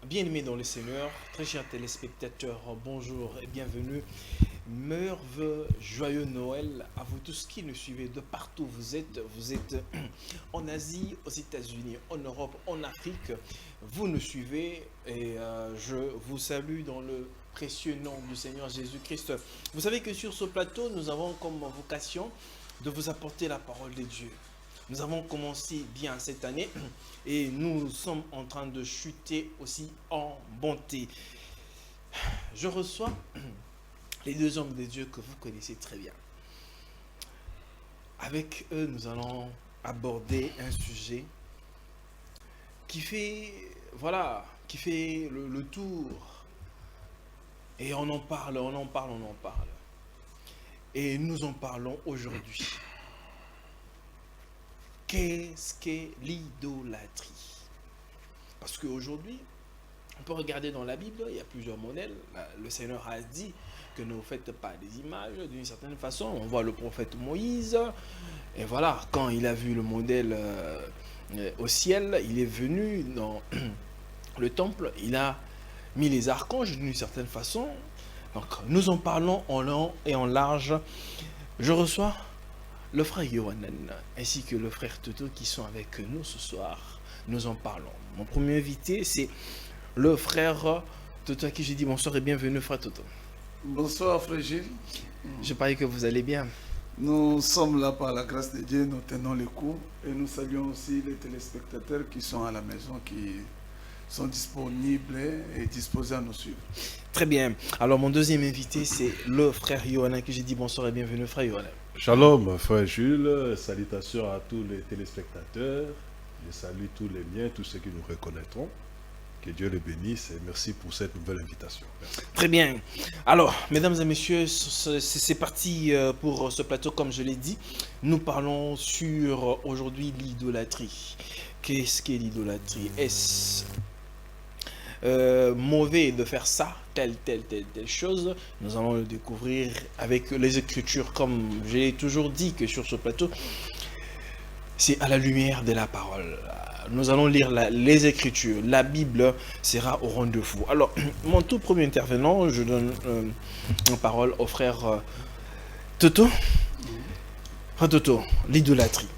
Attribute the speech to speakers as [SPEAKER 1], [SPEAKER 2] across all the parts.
[SPEAKER 1] Bien-aimés dans le Seigneur, très chers téléspectateurs, bonjour et bienvenue. Merveilleux, joyeux Noël à vous tous qui nous suivez de partout où vous êtes. Vous êtes en Asie, aux États-Unis, en Europe, en Afrique. Vous nous suivez et je vous salue dans le précieux nom du Seigneur Jésus-Christ. Vous savez que sur ce plateau, nous avons comme vocation de vous apporter la parole de Dieu. Nous avons commencé bien cette année et nous sommes en train de chuter aussi en bonté. Je reçois les deux hommes de Dieu que vous connaissez très bien. Avec eux, nous allons aborder un sujet qui fait, qui fait le tour. Et on en parle. Et nous en parlons aujourd'hui. Qu'est-ce qu'est l'idolâtrie? Parce qu'aujourd'hui, on peut regarder dans la Bible, il y a plusieurs modèles. Le Seigneur a dit que ne vous faites pas des images d'une certaine façon. On voit le prophète Moïse. Et voilà, quand il a vu le modèle au ciel, il est venu dans le temple. Il a mis les archanges d'une certaine façon. Donc, nous en parlons en long et en large. Je reçois le frère Yohanan ainsi que le frère Toto qui sont avec nous ce soir. Nous en parlons. Mon premier invité, c'est le frère Toto à qui je dis bonsoir et bienvenue, frère Toto.
[SPEAKER 2] Bonsoir, frère Gilles.
[SPEAKER 1] Je parie que vous allez bien.
[SPEAKER 2] Nous sommes là par la grâce de Dieu, nous tenons le coup et nous saluons aussi les téléspectateurs qui sont à la maison, qui sont disponibles et disposés à nous suivre.
[SPEAKER 1] Très bien. Alors, mon deuxième invité, c'est le frère Yohanan qui je dis bonsoir et bienvenue, frère Yohanan.
[SPEAKER 3] Shalom, frère Jules, salutations à tous les téléspectateurs. Je salue tous les miens, tous ceux qui nous reconnaîtront. Que Dieu les bénisse et merci pour cette nouvelle invitation. Merci.
[SPEAKER 1] Très bien. Alors, mesdames et messieurs, c'est parti pour ce plateau, comme je l'ai dit. Nous parlons sur aujourd'hui l'idolâtrie. Qu'est-ce qu'est l'idolâtrie? Est-ce mauvais de faire ça, telle chose? Nous allons le découvrir avec les Écritures, comme j'ai toujours dit que sur ce plateau, c'est à la lumière de la parole. Nous allons lire les Écritures. La Bible sera au rendez-vous. Alors, mon tout premier intervenant, je donne la parole au frère Toto. Frère Toto, l'idolâtrie.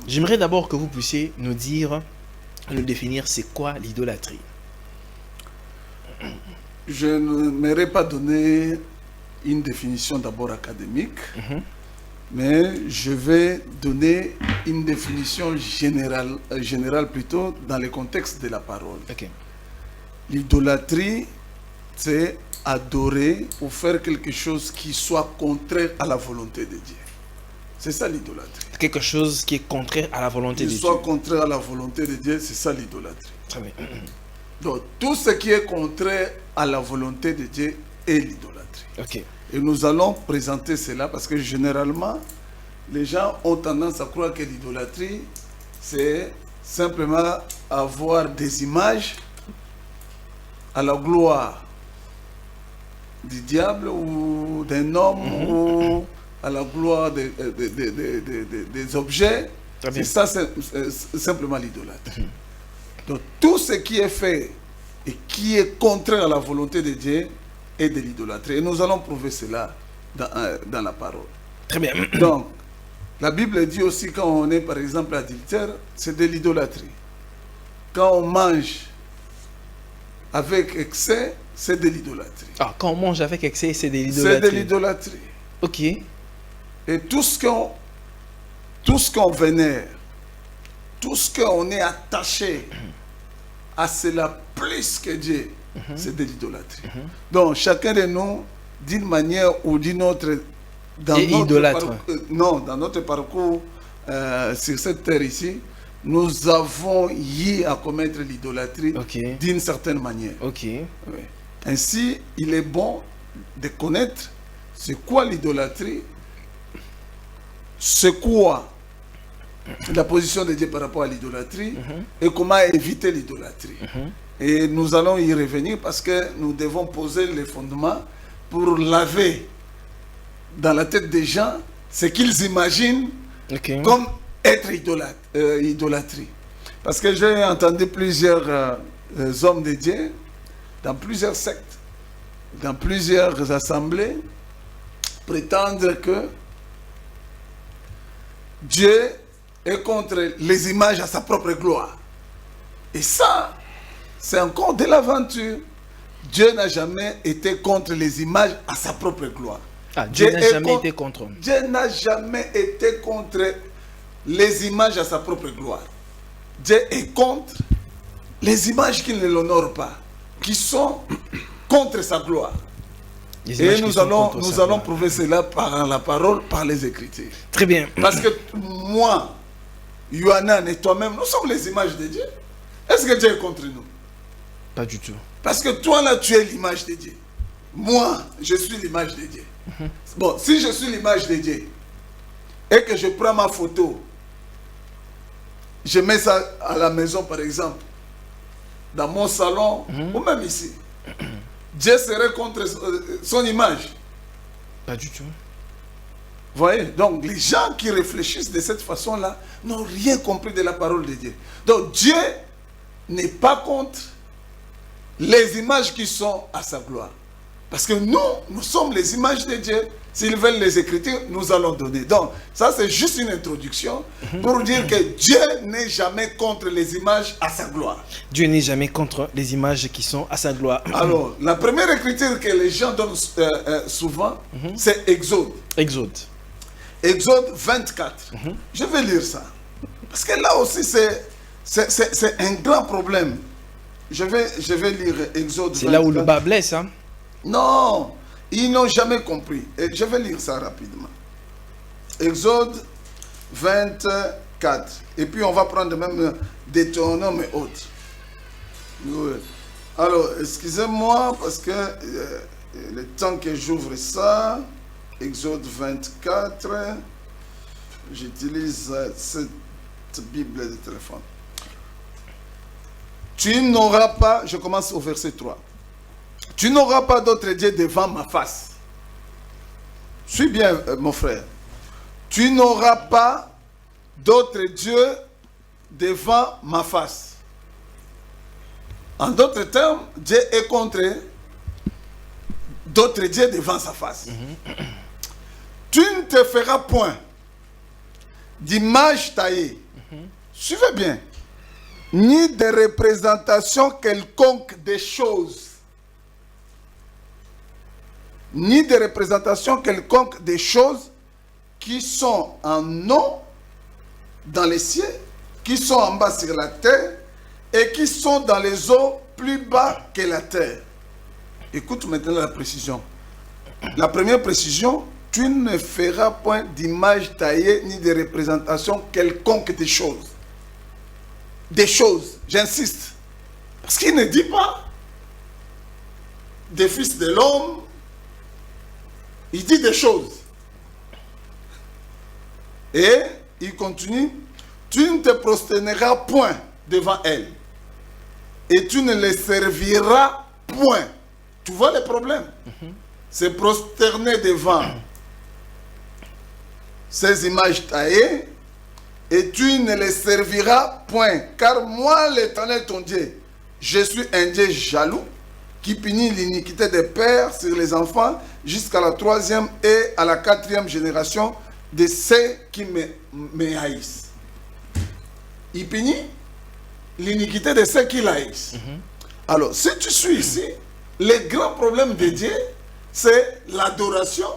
[SPEAKER 1] J'aimerais d'abord que vous puissiez nous dire, nous définir, c'est quoi l'idolâtrie?
[SPEAKER 2] Je n'aimerais pas donner une définition d'abord académique, mais je vais donner une définition générale plutôt dans le contexte de la parole.
[SPEAKER 1] Okay.
[SPEAKER 2] L'idolâtrie, c'est adorer ou faire quelque chose qui soit contraire à la volonté de Dieu. C'est ça l'idolâtrie.
[SPEAKER 1] Quelque chose qui est contraire à la volonté de Dieu.
[SPEAKER 2] Qui soit contraire à la volonté de Dieu, c'est ça l'idolâtrie.
[SPEAKER 1] Très bien.
[SPEAKER 2] Donc, tout ce qui est contraire à la volonté de Dieu est l'idolâtrie.
[SPEAKER 1] Ok.
[SPEAKER 2] Et nous allons présenter cela parce que généralement, les gens ont tendance à croire que l'idolâtrie, c'est simplement avoir des images à la gloire du diable ou d'un homme ou à la gloire des objets. C'est ça, c'est simplement l'idolâtrie. Donc tout ce qui est fait et qui est contraire à la volonté de Dieu est de l'idolâtrie. Et nous allons prouver cela dans la parole.
[SPEAKER 1] Très bien.
[SPEAKER 2] Donc, la Bible dit aussi quand on est par exemple adultère, c'est de l'idolâtrie. Quand on mange avec excès, c'est de l'idolâtrie.
[SPEAKER 1] Ah, quand on mange avec excès, c'est de l'idolâtrie.
[SPEAKER 2] C'est de l'idolâtrie.
[SPEAKER 1] Ok.
[SPEAKER 2] Et tout ce qu'on vénère, tout ce qu'on est attaché à cela plus que Dieu, c'est de l'idolâtrie. Donc chacun de nous, d'une manière ou d'une autre, dans notre parcours sur cette terre ici, nous avons eu à commettre l'idolâtrie d'une certaine manière.
[SPEAKER 1] Oui.
[SPEAKER 2] Ainsi, il est bon de connaître c'est quoi l'idolâtrie, c'est quoi la position de Dieu par rapport à l'idolâtrie et comment éviter l'idolâtrie. Et nous allons y revenir parce que nous devons poser les fondements pour laver dans la tête des gens ce qu'ils imaginent comme être idolâtrie. Parce que j'ai entendu plusieurs hommes de Dieu dans plusieurs sectes, dans plusieurs assemblées, prétendre que Dieu est contre les images à sa propre gloire. Et ça, c'est encore de l'aventure. Dieu n'a jamais été contre les images à sa propre gloire.
[SPEAKER 1] Ah, Dieu n'a jamais été contre.
[SPEAKER 2] Dieu n'a jamais été contre les images à sa propre gloire. Dieu est contre les images qui ne l'honorent pas, qui sont contre sa gloire. Et nous allons prouver cela par la parole, par les Écritures.
[SPEAKER 1] Très bien.
[SPEAKER 2] Parce que moi, Yohanan et toi-même, nous sommes les images de Dieu. Est-ce que Dieu est contre nous?
[SPEAKER 1] Pas du tout.
[SPEAKER 2] Parce que toi là, tu es l'image de Dieu. Moi, je suis l'image de Dieu. Bon, si je suis l'image de Dieu et que je prends ma photo, je mets ça à la maison par exemple, dans mon salon ou même ici, Dieu serait contre son image?
[SPEAKER 1] Pas du tout.
[SPEAKER 2] Vous voyez? Donc les gens qui réfléchissent de cette façon-là n'ont rien compris de la parole de Dieu. Donc Dieu n'est pas contre les images qui sont à sa gloire. Parce que nous sommes les images de Dieu. S'ils veulent les Écritures, nous allons donner. Donc, ça c'est juste une introduction pour dire que Dieu n'est jamais contre les images à sa gloire.
[SPEAKER 1] Dieu n'est jamais contre les images qui sont à sa gloire.
[SPEAKER 2] Alors, la première écriture que les gens donnent souvent, c'est Exode.
[SPEAKER 1] Exode.
[SPEAKER 2] Exode 24. Je vais lire ça. Parce que là aussi, c'est un grand problème. Je vais lire Exode 24.
[SPEAKER 1] C'est là où le bas blesse, hein?
[SPEAKER 2] Non, ils n'ont jamais compris. Et je vais lire ça rapidement. Exode 24. Et puis on va prendre même Deutéronome et autres. Oui. Alors, excusez-moi parce que le temps que j'ouvre ça, Exode 24, j'utilise cette Bible de téléphone. Tu n'auras pas, je commence au verset 3. Tu n'auras pas d'autre Dieu devant ma face. Suis bien, mon frère. Tu n'auras pas d'autre Dieu devant ma face. En d'autres termes, Dieu est contre d'autres dieux devant sa face. Tu ne te feras point d'image taillée. Suivez bien. Ni de représentation quelconque des choses. Ni de représentation quelconque des choses qui sont en haut dans les cieux, qui sont en bas sur la terre et qui sont dans les eaux plus bas que la terre. Écoute maintenant la précision. La première précision, tu ne feras point d'image taillée ni de représentation quelconque des choses. Des choses, j'insiste. Parce qu'il ne dit pas des fils de l'homme. Il dit des choses. Et il continue. Tu ne te prosterneras point devant elles. Et tu ne les serviras point. Tu vois le problème? Se prosterner devant ces images taillées. Et tu ne les serviras point. Car moi, l'Éternel ton Dieu, je suis un Dieu jaloux, qui punit l'iniquité des pères sur les enfants jusqu'à la 3e et à la 4e génération de ceux qui me haïssent. Il punit l'iniquité de ceux qui l'haïssent. Alors, si tu suis ici, le grand problème de Dieu, c'est l'adoration.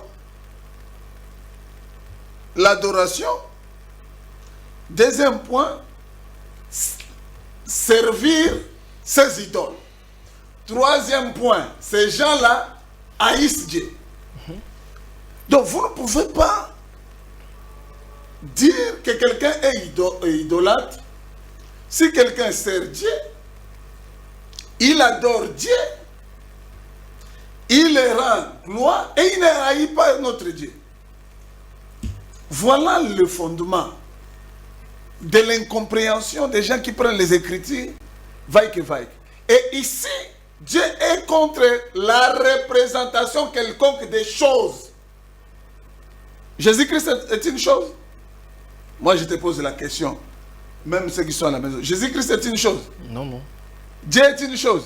[SPEAKER 2] L'adoration. Deuxième point, servir ses idoles. Troisième point, ces gens-là haïssent Dieu. Donc vous ne pouvez pas dire que quelqu'un est idolâtre. Si quelqu'un sert Dieu, il adore Dieu, il le rend gloire et il ne haït pas notre Dieu. Voilà le fondement de l'incompréhension des gens qui prennent les Écritures, vaille que vaille. Et ici, Dieu est contre la représentation quelconque des choses. Jésus-Christ est une chose? Moi, je te pose la question. Même ceux qui sont à la maison. Jésus-Christ est une chose?
[SPEAKER 1] Non, non.
[SPEAKER 2] Dieu est une chose?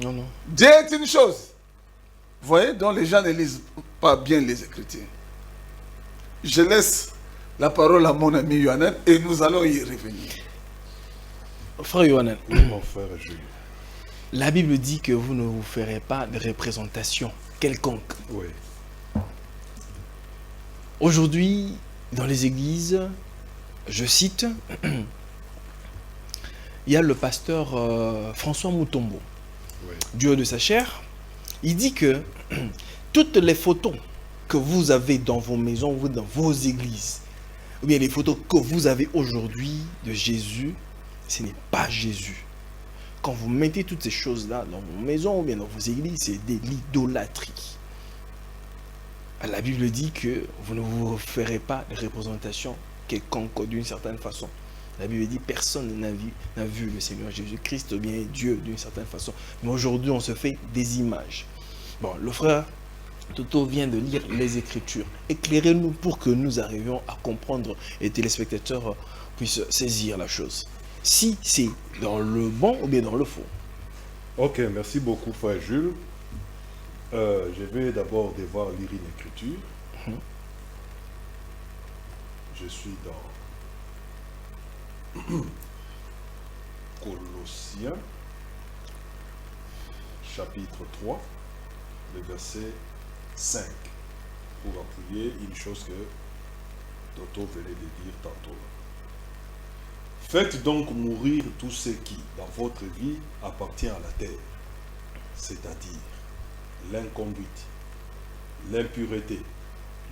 [SPEAKER 1] Non, non.
[SPEAKER 2] Dieu est une chose. Vous voyez, donc les gens ne lisent pas bien les Écritures. Je laisse la parole à mon ami Yohanan et nous allons y revenir.
[SPEAKER 1] Frère Yohanan,
[SPEAKER 3] Mon frère Jules.
[SPEAKER 1] la Bible dit que vous ne vous ferez pas de représentation quelconque.
[SPEAKER 3] Oui.
[SPEAKER 1] Aujourd'hui, dans les églises, je cite, il y a le pasteur François Mutombo,
[SPEAKER 3] Oui.
[SPEAKER 1] du haut de sa chair. Il dit que toutes les photos que vous avez dans vos maisons ou dans vos églises, ou bien les photos que vous avez aujourd'hui de Jésus, ce n'est pas Jésus. Quand vous mettez toutes ces choses-là dans vos maisons ou bien dans vos églises, c'est de l'idolâtrie. La Bible dit que vous ne vous ferez pas de représentation quelconque d'une certaine façon. La Bible dit personne n'a vu le Seigneur Jésus-Christ ou bien Dieu d'une certaine façon. Mais aujourd'hui, on se fait des images. Bon, le frère Toto vient de lire les Écritures. Éclairez-nous pour que nous arrivions à comprendre et les téléspectateurs puissent saisir la chose. Si c'est dans le bon ou bien dans le faux.
[SPEAKER 3] Ok, merci beaucoup, frère Jules. Je vais d'abord devoir lire une écriture. Je suis dans Colossiens, chapitre 3, le verset 5, pour appuyer une chose que Toto venait de dire tantôt. Faites donc mourir tout ce qui, dans votre vie, appartient à la terre, c'est-à-dire l'inconduite, l'impureté,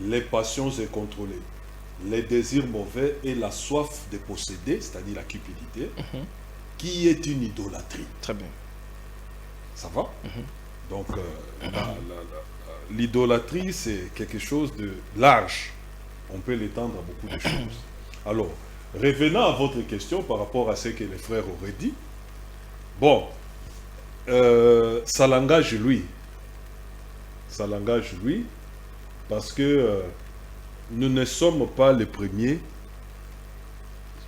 [SPEAKER 3] les passions incontrôlées, les désirs mauvais et la soif de posséder, c'est-à-dire la cupidité, qui est une idolâtrie.
[SPEAKER 1] Très bien.
[SPEAKER 3] Ça va? Donc, l'idolâtrie, c'est quelque chose de large. On peut l'étendre à beaucoup de choses. Alors, revenant à votre question par rapport à ce que les frères auraient dit, bon, ça l'engage lui. Ça l'engage lui, parce que nous ne sommes pas les premiers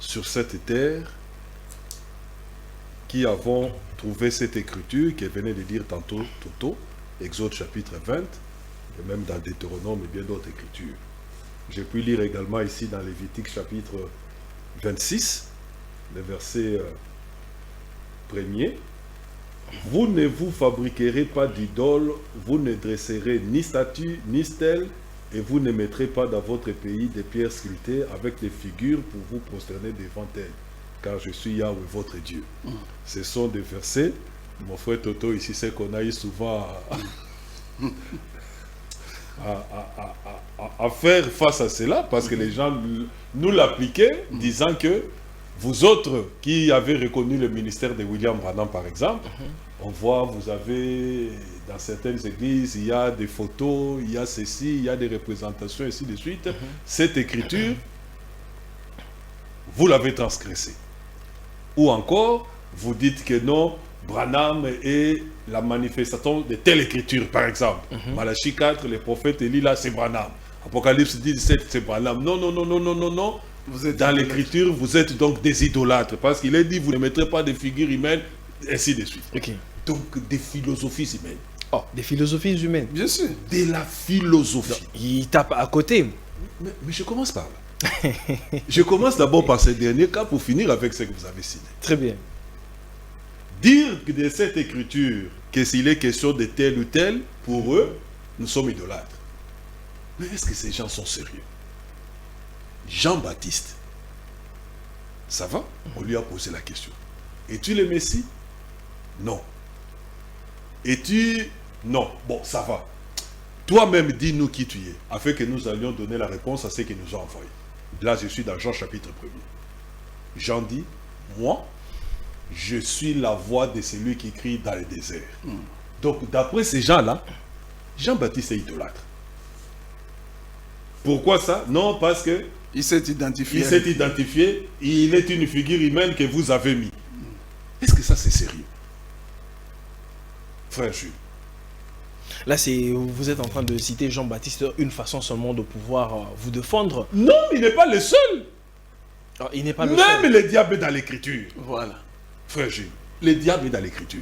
[SPEAKER 3] sur cette terre qui avons trouvé cette écriture qui venait de dire tantôt Toto, Exode chapitre 20, et même dans Deutéronome et bien d'autres écritures. J'ai pu lire également ici dans Lévitique chapitre 26, le verset 1er. Vous ne vous fabriquerez pas d'idole, vous ne dresserez ni statue, ni stèle, et vous ne mettrez pas dans votre pays des pierres sculptées avec des figures pour vous prosterner devant elles, car je suis Yahweh votre Dieu. Ce sont des versets, mon frère Toto ici, c'est qu'on a eu souvent à faire face à cela, parce que les gens nous l'appliquaient, disant que vous autres qui avez reconnu le ministère de William Branham, par exemple, on voit, vous avez, dans certaines églises, il y a des photos, il y a ceci, il y a des représentations, et ainsi de suite. Cette écriture, vous l'avez transgressée. Ou encore, vous dites que non, Branham est la manifestation de telle écriture, par exemple. Malachie 4, les prophètes Élie, là, c'est Branham. Apocalypse 17, c'est Branham. Non, non, non, non, non, non, non. Vous êtes dans l'écriture, vous êtes donc des idolâtres, parce qu'il est dit, vous ne mettrez pas de figures humaines, ainsi de suite.
[SPEAKER 1] Ok.
[SPEAKER 3] Donc, des philosophies humaines.
[SPEAKER 1] Oh, des philosophies humaines.
[SPEAKER 2] Bien sûr.
[SPEAKER 3] De la philosophie.
[SPEAKER 1] Il tape à côté.
[SPEAKER 3] Mais je commence par là. Je commence d'abord par ce dernier cas pour finir avec ce que vous avez cité.
[SPEAKER 1] Très bien.
[SPEAKER 3] Dire que de cette écriture que s'il est question de tel ou tel, pour eux, nous sommes idolâtres. Mais est-ce que ces gens sont sérieux? Jean-Baptiste, ça va? On lui a posé la question. Es-tu le Messie? Non. Es-tu... Non. Bon, ça va. Toi-même, dis-nous qui tu es, afin que nous allions donner la réponse à ceux qui nous ont envoyés. Là, je suis dans Jean chapitre 1er. Jean dit, moi, je suis la voix de celui qui crie dans le désert. Donc, d'après ces gens-là, Jean-Baptiste est idolâtre. Pourquoi ça? Non, parce que
[SPEAKER 2] il s'est identifié.
[SPEAKER 3] Il s'est identifié, il est une figure humaine que vous avez mis. Est-ce que ça c'est sérieux? Frère Jules.
[SPEAKER 1] Là, vous êtes en train de citer Jean-Baptiste, une façon seulement de pouvoir vous défendre.
[SPEAKER 3] Non, il n'est pas le seul.
[SPEAKER 1] Alors, il n'est pas le seul.
[SPEAKER 3] Même le diable est dans l'écriture.
[SPEAKER 2] Voilà.
[SPEAKER 3] Frère Jules, le diable est dans l'écriture.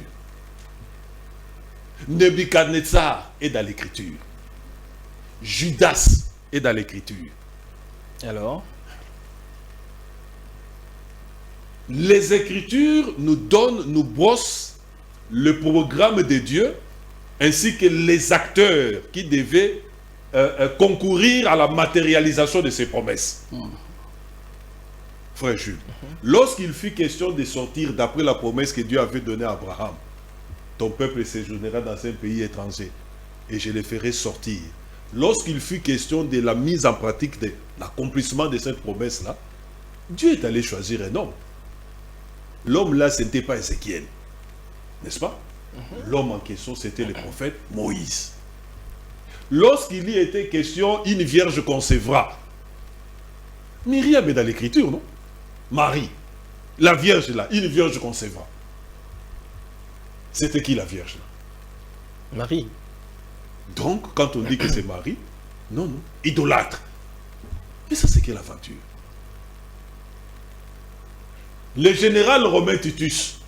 [SPEAKER 3] Nebuchadnezzar est dans l'écriture. Judas est dans l'écriture.
[SPEAKER 1] Alors,
[SPEAKER 3] les Écritures nous donnent, nous brossent le programme de Dieu ainsi que les acteurs qui devaient concourir à la matérialisation de ses promesses. Frère Jules, lorsqu'il fut question de sortir d'après la promesse que Dieu avait donnée à Abraham, ton peuple séjournera dans un pays étranger et je les ferai sortir. Lorsqu'il fut question de la mise en pratique de l'accomplissement de cette promesse-là, Dieu est allé choisir un homme. L'homme là, ce n'était pas Ézéchiel, n'est-ce pas? L'homme en question, c'était le prophète Moïse. Lorsqu'il y était question, une vierge concevra. Myriam est dans l'écriture, non? Marie, la vierge là, une vierge concevra. C'était qui la vierge là?
[SPEAKER 1] Marie.
[SPEAKER 3] Donc, quand on dit que c'est Marie, non, idolâtre. Mais ça, c'est quelle aventure? Le général romain Titus,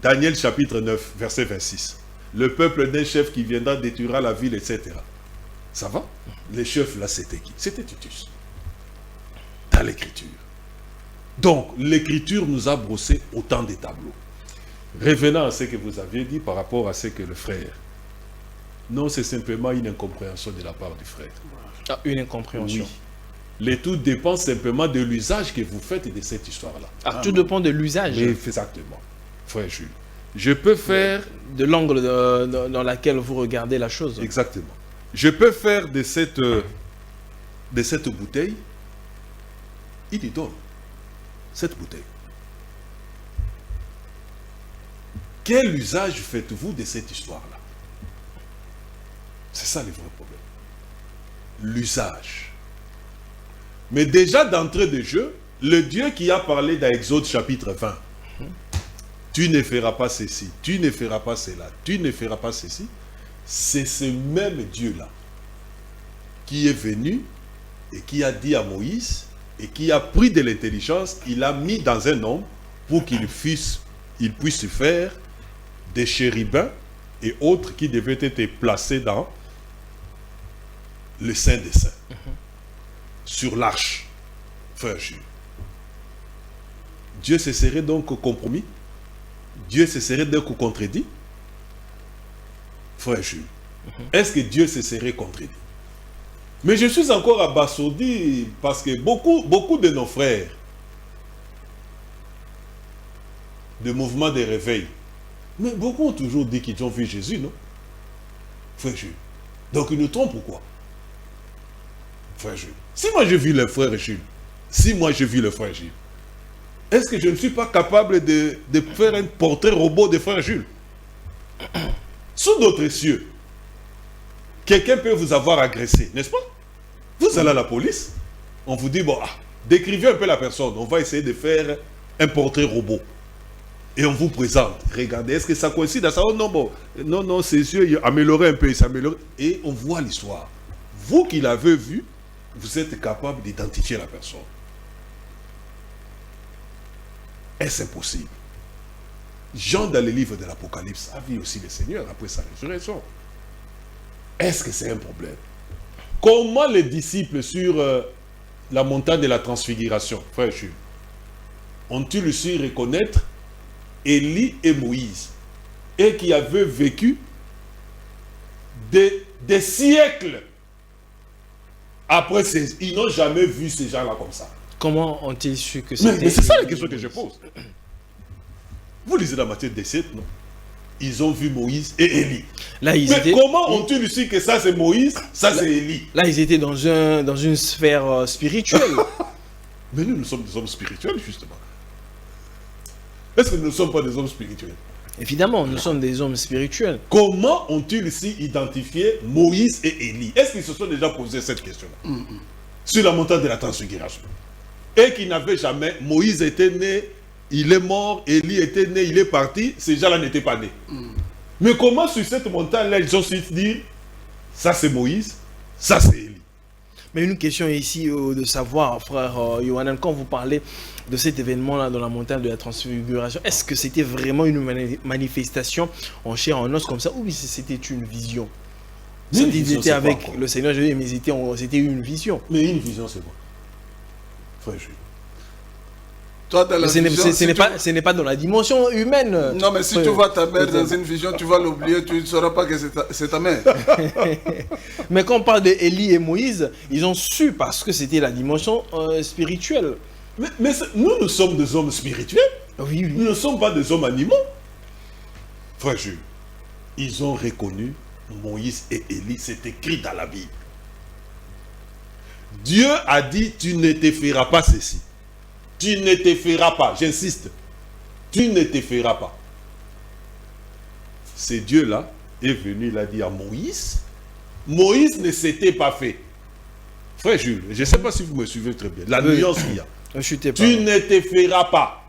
[SPEAKER 3] Daniel chapitre 9, verset 26. Le peuple d'un chef qui viendra détruira la ville, etc. Ça va? Le chef là, c'était qui? C'était Titus. Dans l'écriture. Donc, l'écriture nous a brossé autant de tableaux. Revenant à ce que vous aviez dit par rapport à ce que le frère. Non, c'est simplement une incompréhension de la part du frère.
[SPEAKER 1] Ah, une incompréhension.
[SPEAKER 3] Oui. Le tout dépend simplement de l'usage que vous faites de cette histoire-là.
[SPEAKER 1] Ah, tout dépend de l'usage.
[SPEAKER 3] Oui, exactement. Frère Jules, je peux faire...
[SPEAKER 1] De l'angle dans laquelle vous regardez la chose.
[SPEAKER 3] Exactement. Je peux faire de cette bouteille une idole. Cette bouteille. Quel usage faites-vous de cette histoire-là? C'est ça le vrai problème. L'usage. Mais déjà d'entrée de jeu, le Dieu qui a parlé dans Exode chapitre 20, tu ne feras pas ceci, tu ne feras pas cela, tu ne feras pas ceci, c'est ce même Dieu-là qui est venu et qui a dit à Moïse et qui a pris de l'intelligence, il a mis dans un homme pour qu'il puisse faire des chérubins et autres qui devaient être placés dans le Saint des Saints, sur l'arche, frère Jules. Dieu se serait donc compromis? Dieu se serait donc contredit? Frère Jules, est-ce que Dieu se serait contredit? Mais je suis encore abasourdi parce que beaucoup de nos frères de mouvement de réveil, mais beaucoup ont toujours dit qu'ils ont vu Jésus, non? Frère Jules. Donc ils nous trompent ou quoi? Frère Jules. Si moi je vis le frère Jules, est-ce que je ne suis pas capable de faire un portrait robot de frère Jules? Sous d'autres cieux, quelqu'un peut vous avoir agressé, n'est-ce pas? Vous allez à la police, on vous dit, bon, décrivez un peu la personne, on va essayer de faire un portrait robot. Et on vous présente, regardez, est-ce que ça coïncide à ça? Oh non, bon, non, ses yeux améliorés un peu, il s'améliore. Et on voit l'histoire. Vous qui l'avez vu, vous êtes capable d'identifier la personne. Est-ce impossible? Jean, dans le livre de l'Apocalypse, a vu aussi le Seigneur après sa résurrection. Est-ce que c'est un problème? Comment les disciples sur la montagne de la transfiguration, frère Jules, ont-ils su reconnaître Élie et Moïse, et qui avaient vécu des siècles après ils n'ont jamais vu ces gens-là comme ça.
[SPEAKER 1] Comment ont-ils su que c'était...
[SPEAKER 3] Mais c'est ça la question que je pose. Vous lisez la Matthieu 17, non? Ils ont vu Moïse et Élie. Comment ont-ils su que ça c'est Moïse, ça c'est Élie?
[SPEAKER 1] Là, ils étaient dans une sphère spirituelle.
[SPEAKER 3] Mais nous sommes des hommes spirituels, justement. Est-ce que nous ne sommes pas des hommes spirituels?
[SPEAKER 1] Évidemment, nous sommes des hommes spirituels.
[SPEAKER 3] Comment ont-ils ici identifié Moïse et Élie? Est-ce qu'ils se sont déjà posé cette question-là? Sur la montagne de la transfiguration. Et qu'ils n'avaient jamais... Moïse était né, il est mort, Élie était né, il est parti, ces gens-là n'étaient pas nés. Mais comment sur cette montagne-là, ils ont su dire, ça c'est Moïse, ça c'est Élie?
[SPEAKER 1] Mais une question ici de savoir, frère Yohanan, quand vous parlez de cet événement-là dans la montagne de la transfiguration, est-ce que c'était vraiment une manifestation en chair, en os comme ça, ou bien c'était une vision? Ils étaient avec le Seigneur Jésus, mais c'était une vision.
[SPEAKER 3] Mais une vision, c'est quoi? Frère Jules.
[SPEAKER 2] Toi, dans la vision,
[SPEAKER 1] ce n'est pas dans la dimension humaine.
[SPEAKER 2] Non, mais si tu vois ta mère dans une vision, tu vas l'oublier, tu ne sauras pas que c'est ta mère.
[SPEAKER 1] Mais quand on parle d'Élie et Moïse, ils ont su parce que c'était la dimension spirituelle.
[SPEAKER 3] Mais nous sommes des hommes spirituels.
[SPEAKER 1] Oui, oui.
[SPEAKER 3] Nous ne sommes pas des hommes animaux. Frère Jules, ils ont reconnu Moïse et Élie, c'est écrit dans la Bible. Dieu a dit, tu ne te feras pas ceci. Tu ne te feras pas, j'insiste. Tu ne te feras pas. Ce Dieu-là est venu, il a dit à Moïse. Moïse ne s'était pas fait. Frère Jules, je ne sais pas si vous me suivez très bien. La nuance qu'il y a. Tu ne te feras pas.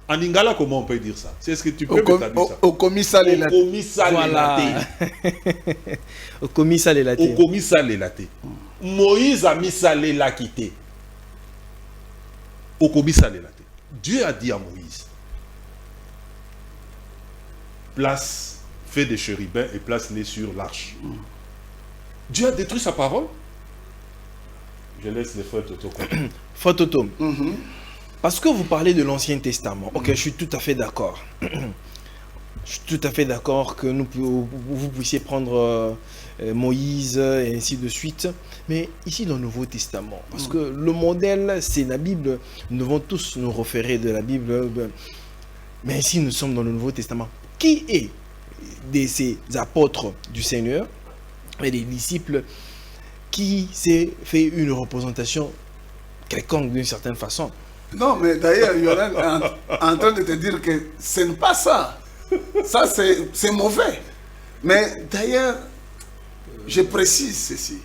[SPEAKER 3] En lingala, comment on peut dire ça? C'est ce que tu peux me traduire ça?
[SPEAKER 2] Au commissal et la
[SPEAKER 1] voilà. Au commissal et la
[SPEAKER 3] Au commissal et la Moïse a mis salé la quitté. Au commissal et la Dieu a dit à Moïse, place, fais des chérubins et place-les sur l'arche. Dieu a détruit sa parole. Je laisse les frères Toto.
[SPEAKER 1] Frère Toto, parce que vous parlez de l'Ancien Testament, ok, je suis tout à fait d'accord. Je suis tout à fait d'accord que vous puissiez prendre Moïse et ainsi de suite. Mais ici dans le Nouveau Testament, parce que le modèle c'est la Bible, nous devons tous nous référer de la Bible. Mais ici nous sommes dans le Nouveau Testament. Qui est de ces apôtres du Seigneur et des disciples qui s'est fait une représentation quelconque d'une certaine façon?
[SPEAKER 2] Non, mais d'ailleurs, Yoran est en train de te dire que ce n'est pas ça. Ça, c'est mauvais. Mais d'ailleurs, je précise ceci.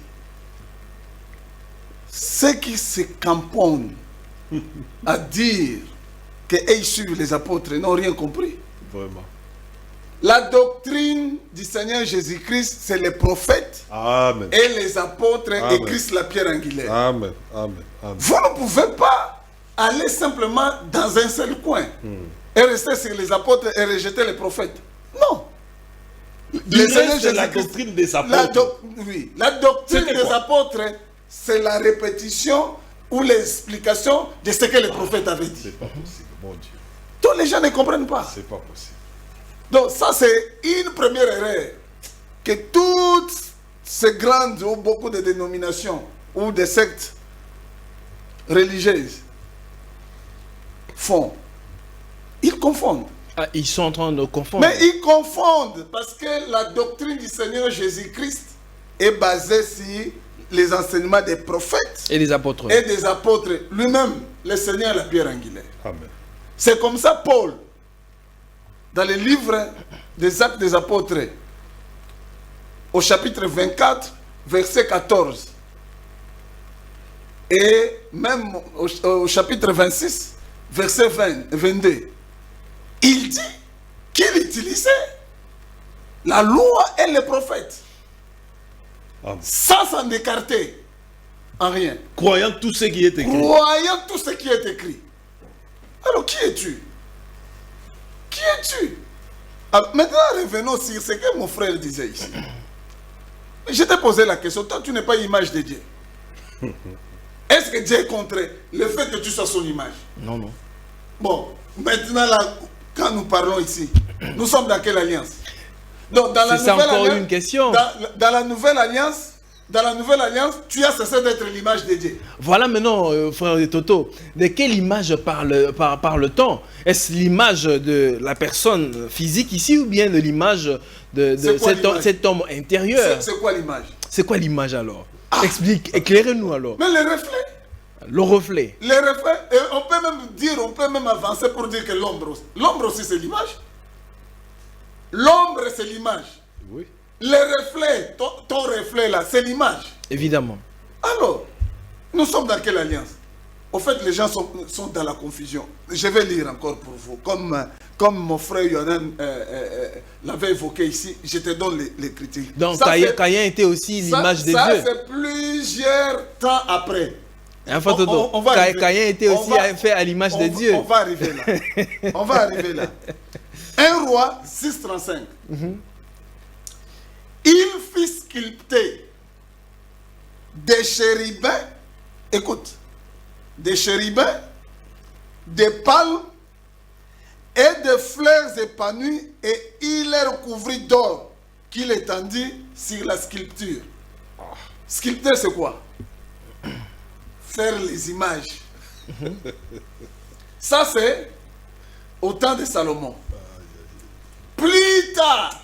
[SPEAKER 2] Ceux qui se camponnent à dire qu'ils suivent les apôtres n'ont rien compris.
[SPEAKER 3] Vraiment.
[SPEAKER 2] La doctrine du Seigneur Jésus-Christ, c'est les prophètes.
[SPEAKER 3] Amen.
[SPEAKER 2] Et les apôtres
[SPEAKER 3] Amen.
[SPEAKER 2] et Christ la pierre angulaire.
[SPEAKER 3] Amen. Amen. Amen.
[SPEAKER 2] Vous ne pouvez pas aller simplement dans un seul coin et rester sur les apôtres et rejeter les prophètes. Non.
[SPEAKER 3] C'est la doctrine des apôtres.
[SPEAKER 2] La doctrine des apôtres, c'est la répétition ou l'explication de ce que les prophètes avaient dit.
[SPEAKER 3] C'est pas possible, mon Dieu.
[SPEAKER 2] Tous les gens ne comprennent pas.
[SPEAKER 3] C'est pas possible.
[SPEAKER 2] Donc ça, c'est une première erreur que toutes ces grandes ou beaucoup de dénominations ou de sectes religieuses font. Ils confondent.
[SPEAKER 1] Ah, ils sont en train de confondre.
[SPEAKER 2] Mais ils confondent parce que la doctrine du Seigneur Jésus-Christ est basée sur les enseignements des prophètes
[SPEAKER 1] et des apôtres.
[SPEAKER 2] Et des apôtres. Lui-même, le Seigneur la pierre angulaire.
[SPEAKER 3] Amen.
[SPEAKER 2] C'est comme ça Paul, dans le livre des Actes des Apôtres, au chapitre 24, verset 14, et même au chapitre 26, verset 22, il dit qu'il utilisait la loi et les prophètes, sans s'en écarter en rien.
[SPEAKER 3] Croyant tout ce qui est écrit.
[SPEAKER 2] Croyant tout ce qui est écrit. Alors qui es-tu? Qui es-tu? Maintenant, revenons sur ce que mon frère disait ici. Je t'ai posé la question, toi tu n'es pas l'image de Dieu. Est-ce que Dieu est contre le fait que tu sois son image?
[SPEAKER 1] Non, non.
[SPEAKER 2] Bon, maintenant là, quand nous parlons ici, nous sommes dans quelle alliance? Donc, dans la
[SPEAKER 1] c'est
[SPEAKER 2] nouvelle
[SPEAKER 1] encore
[SPEAKER 2] alliance,
[SPEAKER 1] une question.
[SPEAKER 2] Dans la nouvelle alliance, tu as cessé d'être l'image de Dieu.
[SPEAKER 1] Voilà maintenant, frère Toto, de quelle image parle-t-on? Est-ce l'image de la personne physique ici ou bien de l'image de cet homme intérieur?
[SPEAKER 2] C'est quoi l'image?
[SPEAKER 1] C'est quoi l'image alors? Explique, éclairez-nous alors.
[SPEAKER 2] Mais le reflet.
[SPEAKER 1] Le reflet.
[SPEAKER 2] Le reflet, et on peut même avancer pour dire que l'ombre aussi c'est l'image. L'ombre c'est l'image.
[SPEAKER 3] Oui.
[SPEAKER 2] Le reflet, ton reflet là, c'est l'image.
[SPEAKER 1] Évidemment.
[SPEAKER 2] Alors, nous sommes dans quelle alliance? Au fait, les gens sont dans la confusion. Je vais lire encore pour vous. Comme mon frère Yonan l'avait évoqué ici, je te donne les critiques.
[SPEAKER 1] Donc, Caïn était aussi l'image de Dieu.
[SPEAKER 2] Ça, c'est plusieurs temps après.
[SPEAKER 1] En fait, Caïn était aussi fait à l'image de Dieu.
[SPEAKER 2] On va arriver là. On va arriver là. 1 Roi 6,35. Il fit sculpter des chérubins, écoute, des chérubins, des palmes et des fleurs épanouies, et il les recouvrit d'or qu'il étendit sur la sculpture. Sculpter, c'est quoi? Faire les images. Ça, c'est au temps de Salomon. Plus tard,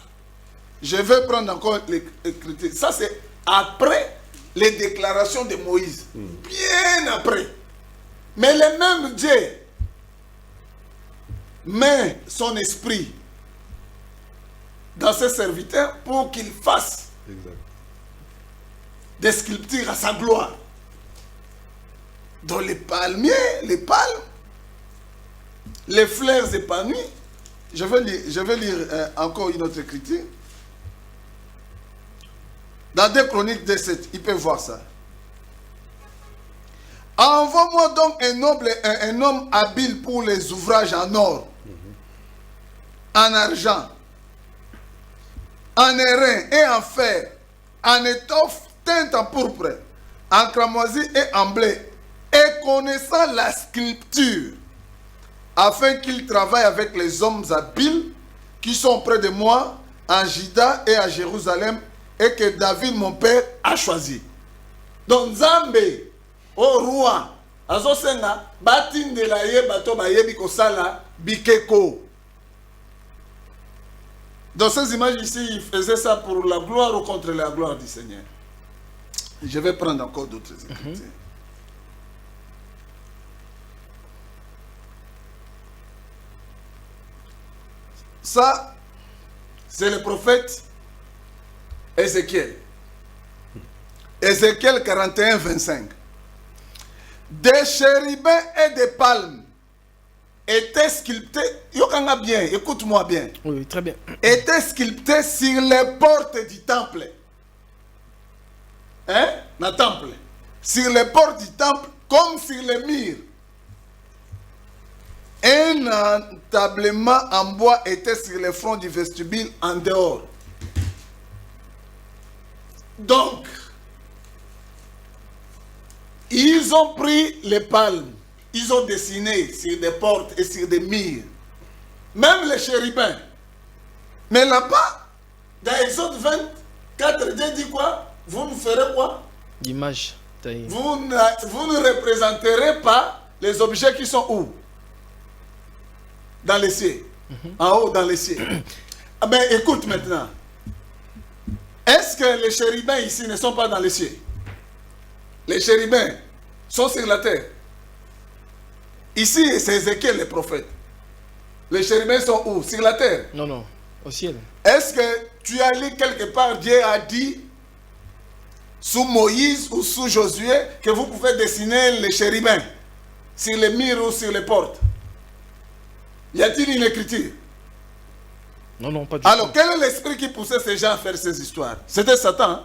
[SPEAKER 2] je vais prendre encore l'écriture. Ça, c'est après les déclarations de Moïse. Bien après. Mais le même Dieu met son esprit dans ses serviteurs pour qu'ils fassent des sculptures à sa gloire. Dans les palmiers, les palmes, les fleurs épanouies. Je vais lire encore une autre écriture. Dans 2 Chroniques 17, il peut voir ça. Envoie-moi donc un homme habile pour les ouvrages en or, en argent, en airain et en fer, en étoffe teinte en pourpre, en cramoisi et en blé, et connaissant la sculpture, afin qu'il travaille avec les hommes habiles qui sont près de moi, en Juda et à Jérusalem, et que David, mon père, a choisi. Donc, Zambé, au roi, azosenga, batinde la ye, bato ba yebi kosala, bikeko. Dans ces images ici, il faisait ça pour la gloire ou contre la gloire du Seigneur. Je vais prendre encore d'autres écritures. Ça, c'est le prophète Ézéchiel. Ézéchiel 41, 25. Des chérubins et des palmes étaient sculptés. Yokanga bien, écoute-moi bien.
[SPEAKER 1] Oui, très bien.
[SPEAKER 2] Étaient sculptés sur les portes du temple. Hein? Le temple. Sur les portes du temple, comme sur les murs. Un entablement en bois était sur le front du vestibule en dehors. Donc, ils ont pris les palmes, ils ont dessiné sur des portes et sur des murs, même les chérubins. Mais là-bas, dans Exode 24, Dieu dit quoi? Vous nous ferez quoi?
[SPEAKER 1] L'image.
[SPEAKER 2] Vous ne représenterez pas les objets qui sont où? Dans les cieux. En haut, dans les cieux. Ah ben, écoute maintenant. Est-ce que les chérubins ici ne sont pas dans les cieux? Les chérubins sont sur la terre. Ici, c'est Ézéchiel le prophète. Les chérubins sont où? Sur la terre?
[SPEAKER 1] Non, non, au ciel.
[SPEAKER 2] Est-ce que tu as lu quelque part, Dieu a dit, sous Moïse ou sous Josué, que vous pouvez dessiner les chérubins sur les murs ou sur les portes? Y a-t-il une écriture?
[SPEAKER 1] Non, non, pas du tout.
[SPEAKER 2] Alors, quel est l'esprit qui poussait ces gens à faire ces histoires? C'était Satan.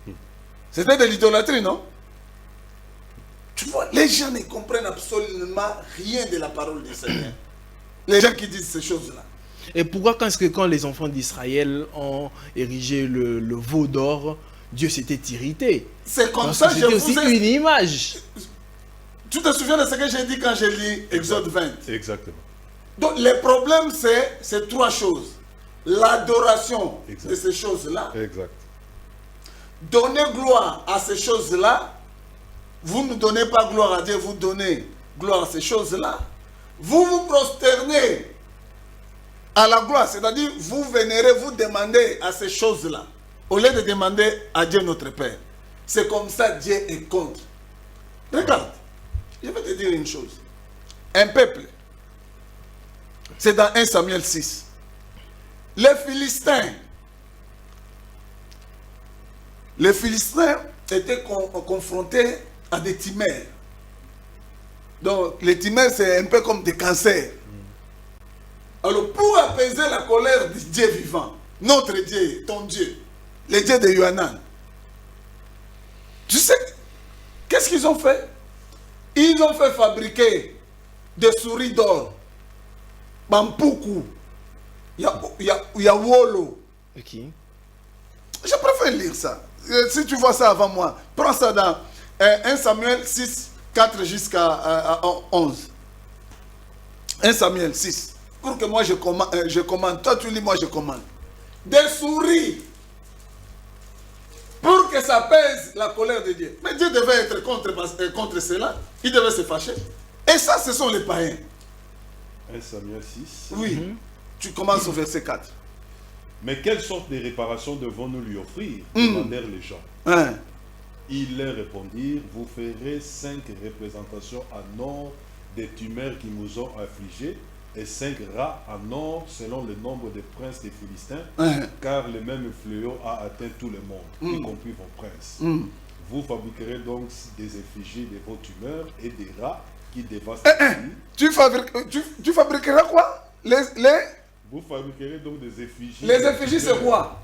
[SPEAKER 2] Hein? C'était de l'idolâtrie, non? Tu vois, les gens ne comprennent absolument rien de la parole du Seigneur. Les gens qui disent ces choses-là.
[SPEAKER 1] Et pourquoi quand les enfants d'Israël ont érigé le veau d'or, Dieu s'était irrité?
[SPEAKER 2] C'est comme
[SPEAKER 1] parce
[SPEAKER 2] ça
[SPEAKER 1] que
[SPEAKER 2] que
[SPEAKER 1] c'était aussi une image.
[SPEAKER 2] Tu te souviens de ce que j'ai dit quand j'ai lu Exode 20?
[SPEAKER 3] Exactement.
[SPEAKER 2] Donc, le problème, c'est trois choses. L'adoration de ces choses-là.
[SPEAKER 3] Exact.
[SPEAKER 2] Donner gloire à ces choses-là. Vous ne donnez pas gloire à Dieu, vous donnez gloire à ces choses-là. Vous vous prosternez à la gloire, c'est-à-dire vous vénérez, vous demandez à ces choses-là, au lieu de demander à Dieu notre Père. C'est comme ça Dieu est contre. Regarde, je vais te dire une chose. Un peuple, c'est dans 1 Samuel 6. Les Philistins étaient confrontés à des timères. Donc, les timères, c'est un peu comme des cancers. Alors, pour apaiser la colère du Dieu vivant, notre Dieu, ton Dieu, le Dieu de Yohanan, tu sais, Qu'est-ce qu'ils ont fait? Ils ont fait fabriquer des souris d'or. Bampuku. Il y a Wolo.
[SPEAKER 1] Ok.
[SPEAKER 2] Je préfère lire ça. Si tu vois ça avant moi, prends ça dans 1 Samuel 6, 4 jusqu'à 11. 1 Samuel 6. Pour que moi je commande. Toi tu lis, moi je commande. Des souris. Pour que ça pèse la colère de Dieu. Mais Dieu devait être contre cela. Il devait se fâcher. Et ça, ce sont les païens.
[SPEAKER 3] 1 Samuel 6.
[SPEAKER 2] Oui. Tu commences au verset 4.
[SPEAKER 3] Mais quelle sorte de réparation devons-nous lui offrir? Demandèrent les gens.
[SPEAKER 2] Hein.
[SPEAKER 3] Ils leur répondirent, vous ferez 5 représentations en or des tumeurs qui nous ont affligés, et 5 rats en or selon le nombre des princes des Philistins,
[SPEAKER 2] Hein.
[SPEAKER 3] car le même fléau a atteint tout le monde, y compris vos princes. Vous fabriquerez donc des effigies de vos tumeurs et des rats qui dévastent le pays.
[SPEAKER 2] Tu fabriqueras quoi?
[SPEAKER 3] Vous fabriquerez donc des effigies.
[SPEAKER 2] Les effigies, c'est quoi?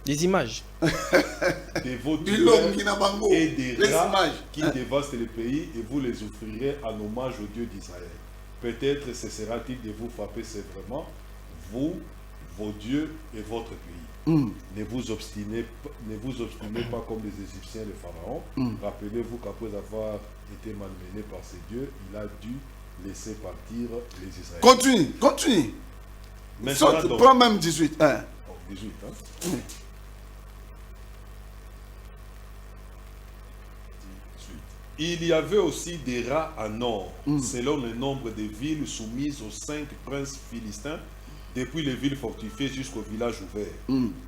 [SPEAKER 1] Des images.
[SPEAKER 3] De vos
[SPEAKER 2] Bilongi
[SPEAKER 3] tumeurs
[SPEAKER 2] na bango.
[SPEAKER 3] et des
[SPEAKER 2] Les
[SPEAKER 3] rats
[SPEAKER 2] images.
[SPEAKER 3] qui dévastent le pays, et vous les offrirez en hommage au Dieu d'Israël. Peut-être cessera-t-il de vous frapper sévèrement, vous, vos dieux et votre pays. Ne vous obstinez pas comme les Égyptiens, le Pharaon. Rappelez-vous qu'après avoir été malmené par ses dieux, il a dû laisser partir les Israéliens.
[SPEAKER 2] Continue.
[SPEAKER 3] Maintenant, donc,
[SPEAKER 2] Prends même 18. Hein.
[SPEAKER 3] 18, hein? 18. Il y avait aussi des rats en or, selon le nombre des villes soumises aux 5 princes philistins, depuis les villes fortifiées jusqu'au village ouvert.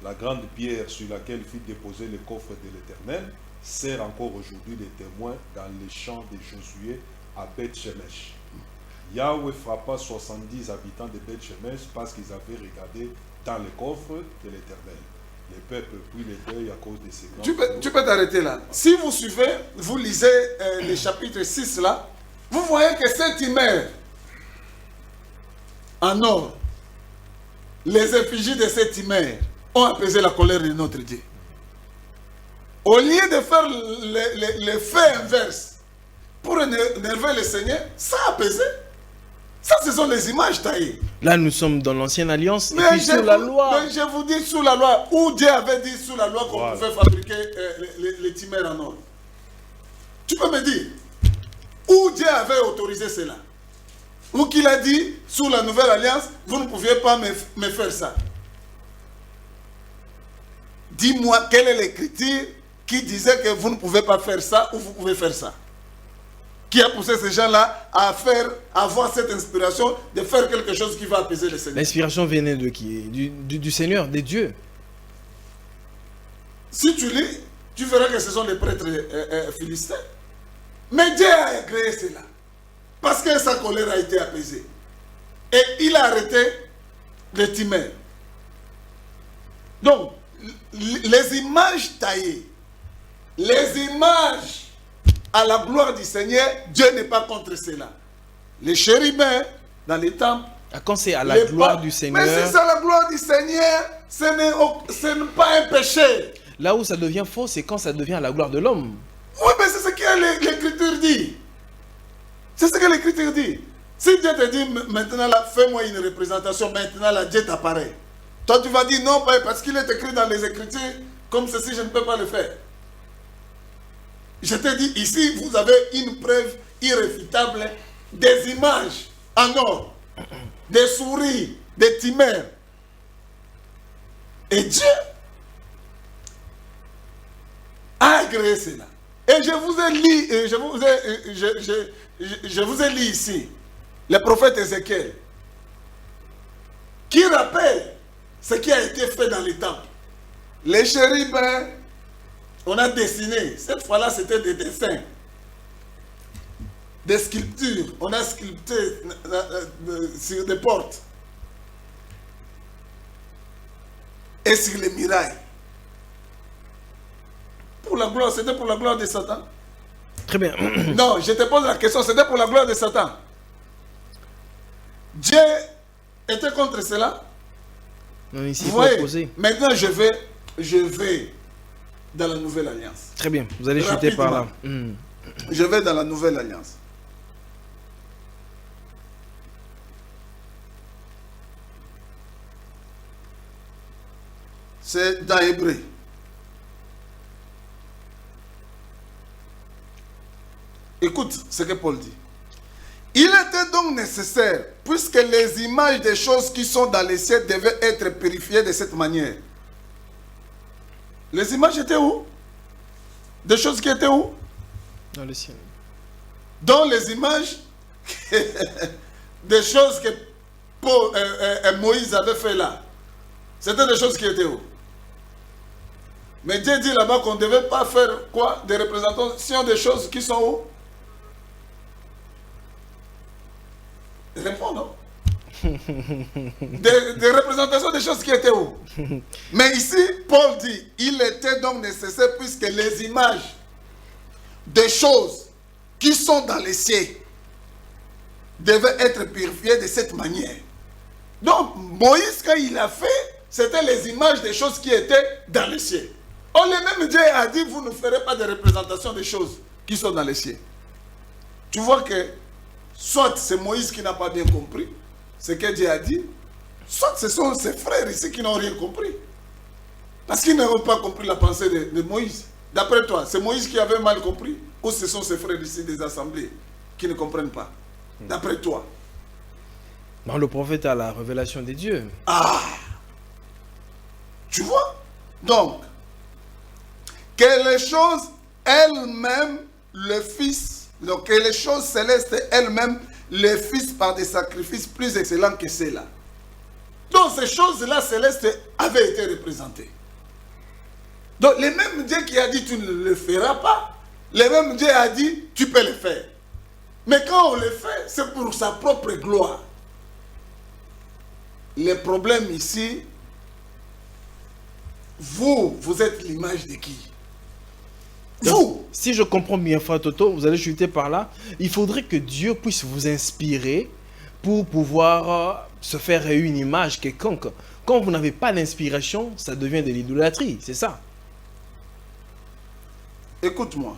[SPEAKER 3] La grande pierre sur laquelle fut déposé le coffre de l'Éternel sert encore aujourd'hui de témoin dans les champs de Josué à Beth-Shemesh. Yahweh frappa 70 habitants de Beth-Shemesh parce qu'ils avaient regardé dans le coffre de l'Éternel. Le peuple prit le deuil à cause de ces grands...
[SPEAKER 2] Tu peux t'arrêter là. Si vous suivez, vous lisez le chapitre 6 là, vous voyez que cette image en or, les effigies de cette image ont apaisé la colère de notre Dieu. Au lieu de faire le fait inverse pour énerver le Seigneur, ça a apaisé. Ça, ce sont les images taillées.
[SPEAKER 1] Là, nous sommes dans l'ancienne alliance, et
[SPEAKER 2] Mais
[SPEAKER 1] puis sous la loi.
[SPEAKER 2] mais je vous dis sous la loi, où Dieu avait dit sous la loi qu'on
[SPEAKER 3] Voilà.
[SPEAKER 2] pouvait fabriquer les timères en or. Tu peux me dire, où Dieu avait autorisé cela? Ou qu'il a dit, sous la nouvelle alliance, vous ne pouviez pas me faire ça. Dis-moi, quelle est l'écriture qui disait que vous ne pouvez pas faire ça ou vous pouvez faire ça? Qui a poussé ces gens-là à avoir cette inspiration de faire quelque chose qui va apaiser le Seigneur?
[SPEAKER 1] L'inspiration venait de qui? Du Seigneur, des dieux.
[SPEAKER 2] Si tu lis, tu verras que ce sont les prêtres philistins. Mais Dieu a créé cela. Parce que sa colère a été apaisée. Et il a arrêté les timères. Donc, les images taillées, les images à la gloire du Seigneur, Dieu n'est pas contre cela. Les chérubins dans les temples.
[SPEAKER 1] Quand c'est à la gloire du Seigneur.
[SPEAKER 2] Mais si c'est la gloire du Seigneur, ce n'est pas un péché.
[SPEAKER 1] Là où ça devient faux, c'est quand ça devient à la gloire de l'homme.
[SPEAKER 2] Oui, mais c'est ce que l'Écriture dit. C'est ce que l'Écriture dit. Si Dieu te dit maintenant, là, fais-moi une représentation, maintenant, là, Dieu t'apparaît. Toi, tu vas dire non, parce qu'il est écrit dans les Écritures, comme ceci, je ne peux pas le faire. Je te dis, ici, vous avez une preuve irréfutable des images en or, des souris, des timères. Et Dieu a agréé cela. Et je vous ai lu, je vous ai lu ici, le prophète Ézéchiel, qui rappelle ce qui a été fait dans les temples. Les chérubins, on a dessiné, cette fois-là c'était des dessins, des sculptures, on a sculpté sur des portes et sur les murailles. Pour la gloire, c'était pour la gloire de Satan.
[SPEAKER 1] Très bien.
[SPEAKER 2] Non, je te pose la question, c'était pour la gloire de Satan. Dieu était contre cela.
[SPEAKER 1] Non, ici,
[SPEAKER 2] Vous
[SPEAKER 1] il faut
[SPEAKER 2] voyez,
[SPEAKER 1] opposer.
[SPEAKER 2] maintenant je vais dans la nouvelle alliance.
[SPEAKER 1] Très bien, vous allez chuter par là.
[SPEAKER 2] Je vais dans la nouvelle alliance. C'est dans Hébreu. Écoute ce que Paul dit. Il était donc nécessaire, puisque les images des choses qui sont dans les cieux devaient être purifiées de cette manière. Les images étaient où? Des choses qui étaient où?
[SPEAKER 1] Dans le ciel.
[SPEAKER 2] Dans les images des choses que Moïse avait fait là. C'était des choses qui étaient où? Mais Dieu dit là-bas qu'on ne devait pas faire quoi? Des représentations des choses qui sont où? Réponds, non? Des représentations des choses qui étaient où? Mais ici, Paul dit, il était donc nécessaire puisque les images des choses qui sont dans les cieux devaient être purifiées de cette manière. Donc, Moïse, quand il a fait, c'était les images des choses qui étaient dans les cieux. Oh, le même Dieu a dit, vous ne ferez pas de représentation des choses qui sont dans les cieux. Tu vois que, soit c'est Moïse qui n'a pas bien compris ce que Dieu a dit, soit ce sont ses frères ici qui n'ont rien compris. Parce qu'ils n'ont pas compris la pensée de Moïse. D'après toi, c'est Moïse qui avait mal compris ou ce sont ses frères ici des assemblées qui ne comprennent pas? D'après toi.
[SPEAKER 1] Non, le prophète a la révélation des dieux.
[SPEAKER 2] Ah! Tu vois? Donc, que les choses elles-mêmes, le Fils, donc que les choses célestes elles-mêmes, le Fils par des sacrifices plus excellents que ceux-là. Donc ces choses-là célestes avaient été représentées. Donc le même Dieu qui a dit tu ne le feras pas, le même Dieu a dit tu peux le faire. Mais quand on le fait, c'est pour sa propre gloire. Le problème ici, vous êtes l'image de qui? Vous.
[SPEAKER 1] Si je comprends bien, Frère Toto, vous allez chuter par là. Il faudrait que Dieu puisse vous inspirer pour pouvoir se faire une image quelconque. Quand vous n'avez pas l'inspiration, ça devient de l'idolâtrie, c'est ça?
[SPEAKER 2] Écoute-moi.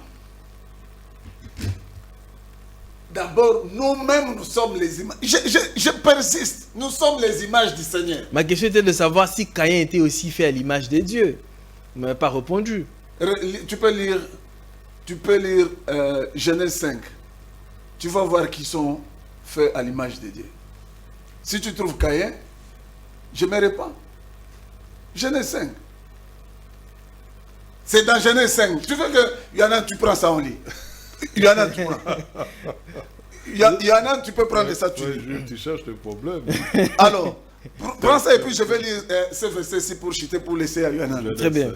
[SPEAKER 2] D'abord, nous-mêmes, nous sommes les images. Je persiste. Nous sommes les images du Seigneur.
[SPEAKER 1] Ma question était de savoir si Caïn était aussi fait à l'image de Dieu. Vous ne m'avez pas répondu.
[SPEAKER 2] Tu peux lire Genèse 5. Tu vas voir qu'ils sont faits à l'image de Dieu. Si tu trouves Caïn, je me réponds. Genèse 5. C'est dans Genèse 5. Tu veux que il y en a, tu prends ça en lit. Il y en a, tu prends. Il y en a, tu peux prendre ça, tu lis.
[SPEAKER 3] Tu cherches le problème.
[SPEAKER 2] Alors, prends ça et puis je vais lire ce verset-ci pour chuter, pour laisser à Yohanan.
[SPEAKER 1] Très bien.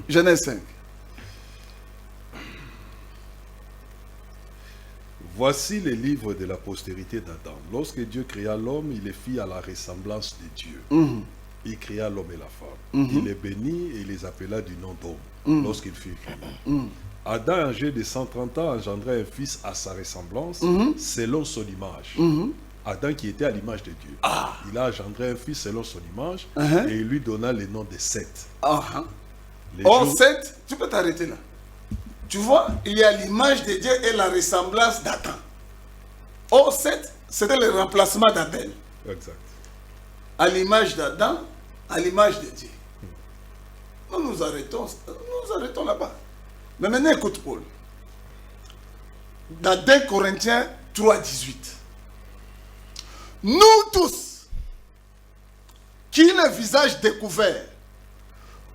[SPEAKER 2] Genèse 5.
[SPEAKER 3] Voici les livres de la postérité d'Adam. Lorsque Dieu créa l'homme, il les fit à la ressemblance de Dieu. Il créa l'homme et la femme. Il les bénit et il les appela du nom d'homme lorsqu'il fut créé. Adam, âgé de 130 ans, engendra un fils à sa ressemblance, selon son image. Adam qui était à l'image de Dieu. Il a engendré un fils selon son image et il lui donna le nom de Seth.
[SPEAKER 2] Seth, tu peux t'arrêter là. Tu vois, il y a l'image de Dieu et la ressemblance d'Adam. Seth, c'était le remplacement d'Abel.
[SPEAKER 3] Exact.
[SPEAKER 2] À l'image d'Adam, à l'image de Dieu. Nous arrêtons là-bas. Mais maintenant, écoute Paul. Dans 2 Corinthiens 3, 18. Nous tous, qui le visage découvert,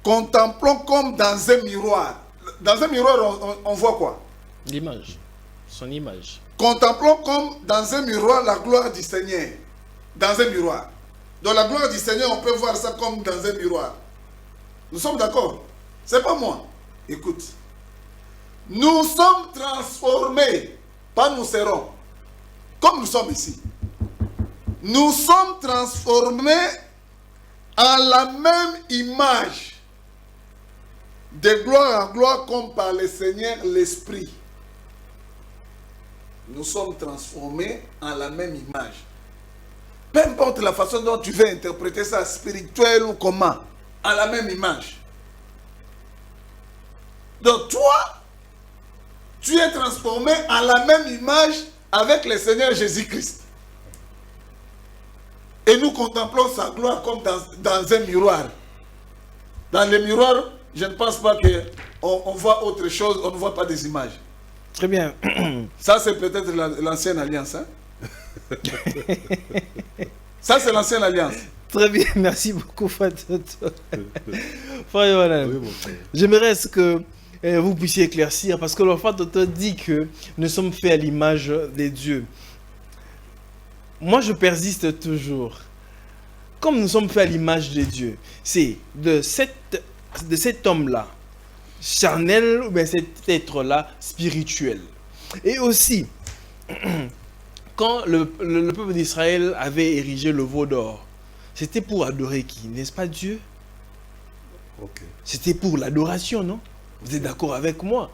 [SPEAKER 2] contemplons comme dans un miroir. Dans un miroir, on voit quoi?
[SPEAKER 1] L'image. Son image.
[SPEAKER 2] Contemplons comme dans un miroir la gloire du Seigneur. Dans un miroir. Dans la gloire du Seigneur, on peut voir ça comme dans un miroir. Nous sommes d'accord? C'est pas moi. Écoute. Nous sommes transformés. Pas nous serons. Comme nous sommes ici. Nous sommes transformés en la même image. De gloire en gloire comme par le Seigneur l'Esprit. Nous sommes transformés en la même image. Peu importe la façon dont tu veux interpréter ça, spirituel ou comment, en la même image. Donc toi, tu es transformé en la même image avec le Seigneur Jésus-Christ. Et nous contemplons sa gloire comme dans un miroir. Dans le miroir, je ne pense pas qu'on voit autre chose, on ne voit pas des images.
[SPEAKER 1] Très bien.
[SPEAKER 2] Ça, c'est peut-être l'ancienne alliance. Hein? Ça, c'est l'ancienne alliance.
[SPEAKER 1] Très bien, merci beaucoup, Fatoto. Frère Yohanan,
[SPEAKER 3] Oui, mon frère.
[SPEAKER 1] j'aimerais que vous puissiez éclaircir, parce que le Fatoto dit que nous sommes faits à l'image des dieux. Moi, je persiste toujours. Comme nous sommes faits à l'image des dieux, c'est de cet homme-là, charnel, ou bien cet être-là, spirituel. Et aussi, quand le peuple d'Israël avait érigé le veau d'or, c'était pour adorer qui? N'est-ce pas Dieu?
[SPEAKER 3] Ok.
[SPEAKER 1] C'était pour l'adoration, non? Vous êtes d'accord avec moi?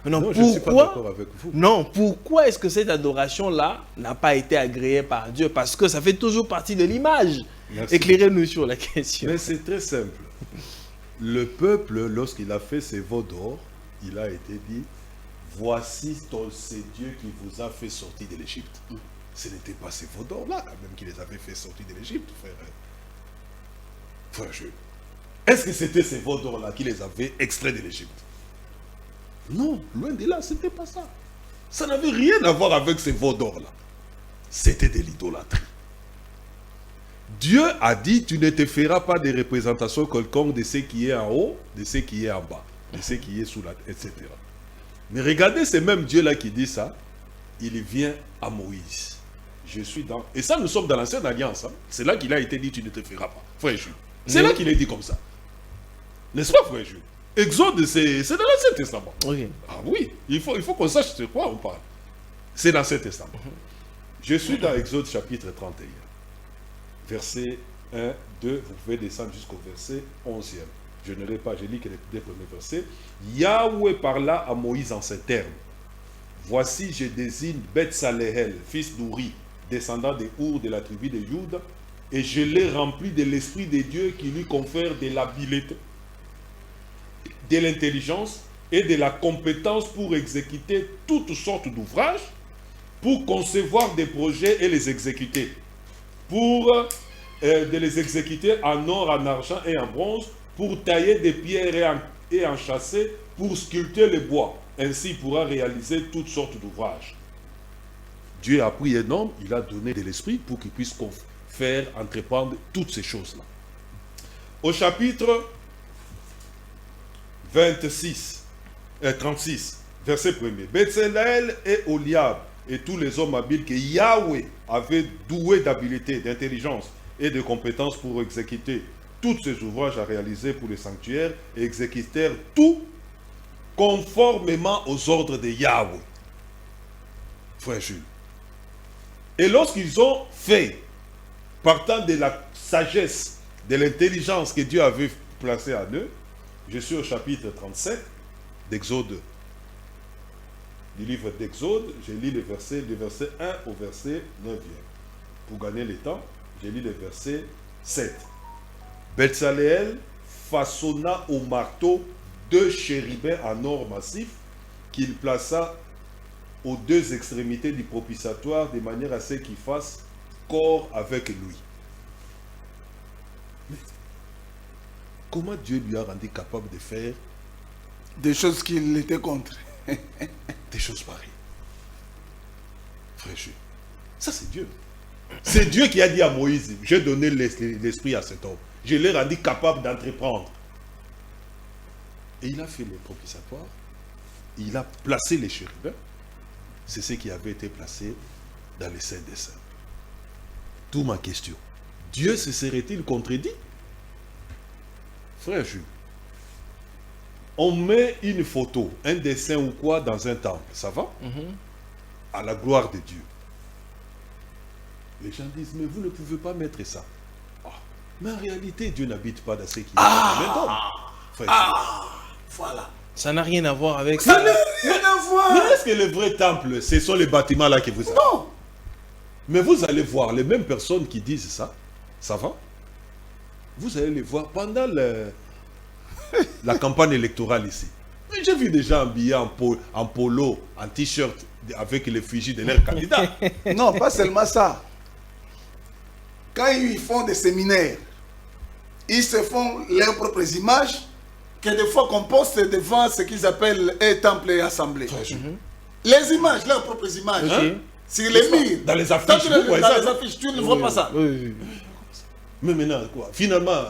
[SPEAKER 3] Non, je ne suis pas d'accord avec vous.
[SPEAKER 1] Non, pourquoi est-ce que cette adoration-là n'a pas été agréée par Dieu? Parce que ça fait toujours partie de l'image.
[SPEAKER 3] Merci.
[SPEAKER 1] Éclairez-nous sur la question.
[SPEAKER 3] Mais c'est très simple. Le peuple, lorsqu'il a fait ses veaux d'or, il a été dit, voici ces dieux qui vous a fait sortir de l'Égypte. Ce n'était pas ces veaux d'or-là quand même qui les avait fait sortir de l'Égypte, frère. Frère Jules. Est-ce que c'était ces veaux d'or-là qui les avaient extraits de l'Égypte? Non, loin de là, ce n'était pas ça. Ça n'avait rien à voir avec ces veaux d'or-là. C'était de l'idolâtrie. Dieu a dit, tu ne te feras pas de représentation quelconque de ce qui est en haut, de ce qui est en bas, de ce qui est sous la terre, etc. Mais regardez, ce même Dieu-là qui dit ça, il vient à Moïse. Je suis dans... Et ça, nous sommes dans l'ancienne alliance. Hein. C'est là qu'il a été dit, tu ne te feras pas. Frère Jules. C'est là qu'il est dit comme ça. N'est-ce pas, frère Jules? Exode, c'est dans l'Ancien Testament.
[SPEAKER 1] Oui.
[SPEAKER 3] Ah oui, il faut qu'on sache de quoi on parle. C'est dans l'Ancien Testament. Je suis dans Exode chapitre 31. Verset 1, 2, vous pouvez descendre jusqu'au verset 11e. Je ne l'ai pas, je lis que les deux premiers versets. Yahweh parla à Moïse en ces termes. Voici, je désigne Betsalehel, fils d'Ouri, descendant des Our de la tribu de Juda, et je l'ai rempli de l'Esprit de Dieu qui lui confère de l'habileté, de l'intelligence et de la compétence pour exécuter toutes sortes d'ouvrages, pour concevoir des projets et les exécuter, pour de les exécuter en or, en argent et en bronze, pour tailler des pierres et en chasser, pour sculpter le bois. Ainsi, il pourra réaliser toutes sortes d'ouvrages. Dieu a pris un homme, il a donné de l'esprit pour qu'il puisse faire entreprendre toutes ces choses-là. Au chapitre 36, verset 1er. Betsalel et Oliab et tous les hommes habiles que Yahweh avait doués d'habileté, d'intelligence et de compétences pour exécuter tous ces ouvrages à réaliser pour le sanctuaire et exécutèrent tout conformément aux ordres de Yahweh. Frère Jules. Et lorsqu'ils ont fait, partant de la sagesse, de l'intelligence que Dieu avait placée en eux, je suis au chapitre 37 d'Exode, du livre d'Exode, je lis le verset 1 au verset 9e. Pour gagner le temps, je lis le verset 7. Betsaleel façonna au marteau 2 chérubins en or massif qu'il plaça aux 2 extrémités du propitiatoire de manière à ce qu'ils fassent corps avec lui. Mais comment Dieu lui a rendu capable de faire
[SPEAKER 2] des choses qu'il était contre.
[SPEAKER 3] des choses pareilles? Frère Jules, ça c'est Dieu. C'est Dieu qui a dit à Moïse, j'ai donné l'esprit à cet homme. Je l'ai rendu capable d'entreprendre. Et il a fait le propitiatoire. Il a placé les chérubins. C'est ce qui avait été placé dans les Saints des Saints. D'où ma question. Dieu se serait-il contredit? Frère Jules, on met une photo, un dessin ou quoi dans un temple, ça va? À la gloire de Dieu. Les gens disent, mais vous ne pouvez pas mettre ça. Mais en réalité, Dieu n'habite pas dans ce qui est dans l'homme.
[SPEAKER 2] Voilà.
[SPEAKER 1] Ça n'a rien à voir avec
[SPEAKER 2] Ça n'a rien à voir.
[SPEAKER 3] Mais est-ce que le vrai temple, ce sont les bâtiments là que vous avez?
[SPEAKER 2] Non.
[SPEAKER 3] Mais vous allez voir, les mêmes personnes qui disent ça, ça va? Vous allez les voir pendant la campagne électorale ici. Mais j'ai vu des gens habillés en polo, en t-shirt, avec l'effigie de leurs candidats.
[SPEAKER 2] Non, pas seulement ça. Quand ils font des séminaires, ils se font leurs propres images que des fois qu'on poste devant ce qu'ils appellent un temple et assemblée. Les images, leurs propres images.
[SPEAKER 1] Ok.
[SPEAKER 2] Sur les murs.
[SPEAKER 3] Dans les affiches,
[SPEAKER 2] Tant que
[SPEAKER 3] vous voyez
[SPEAKER 2] dans
[SPEAKER 3] ça,
[SPEAKER 2] les
[SPEAKER 3] non?
[SPEAKER 2] affiches, tu ne vois pas ça.
[SPEAKER 1] Oui.
[SPEAKER 3] Mais maintenant, quoi? Finalement,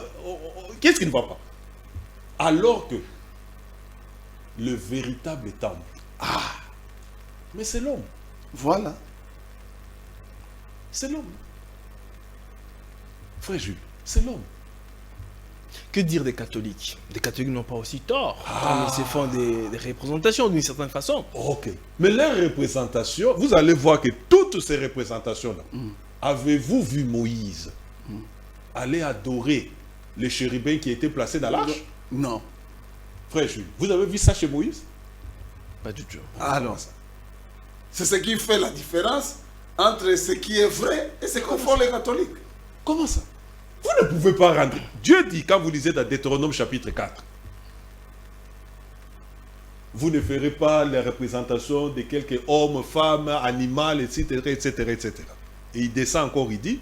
[SPEAKER 3] qu'est-ce qui ne va pas? Alors que le véritable temple, mais c'est l'homme.
[SPEAKER 2] Voilà.
[SPEAKER 3] C'est l'homme. Frère Jules, c'est l'homme.
[SPEAKER 1] Que dire des catholiques? Les catholiques n'ont pas aussi tort. Quand ils se font des représentations d'une certaine façon.
[SPEAKER 3] Ok. Mais les représentations, vous allez voir que toutes ces représentations-là, avez-vous vu Moïse aller adorer les chérubins qui étaient placés dans l'arche?
[SPEAKER 2] Non.
[SPEAKER 3] Frère Jules, vous avez vu ça chez Moïse?
[SPEAKER 1] Pas du tout.
[SPEAKER 2] Alors, c'est ce qui fait la différence entre ce qui est vrai et ce que font les catholiques.
[SPEAKER 3] Comment ça? Vous ne pouvez pas rendre. Dieu dit, quand vous lisez dans Deutéronome chapitre 4, vous ne ferez pas les représentations de quelques hommes, femmes, animaux, etc., etc., etc. Et il descend encore, il dit,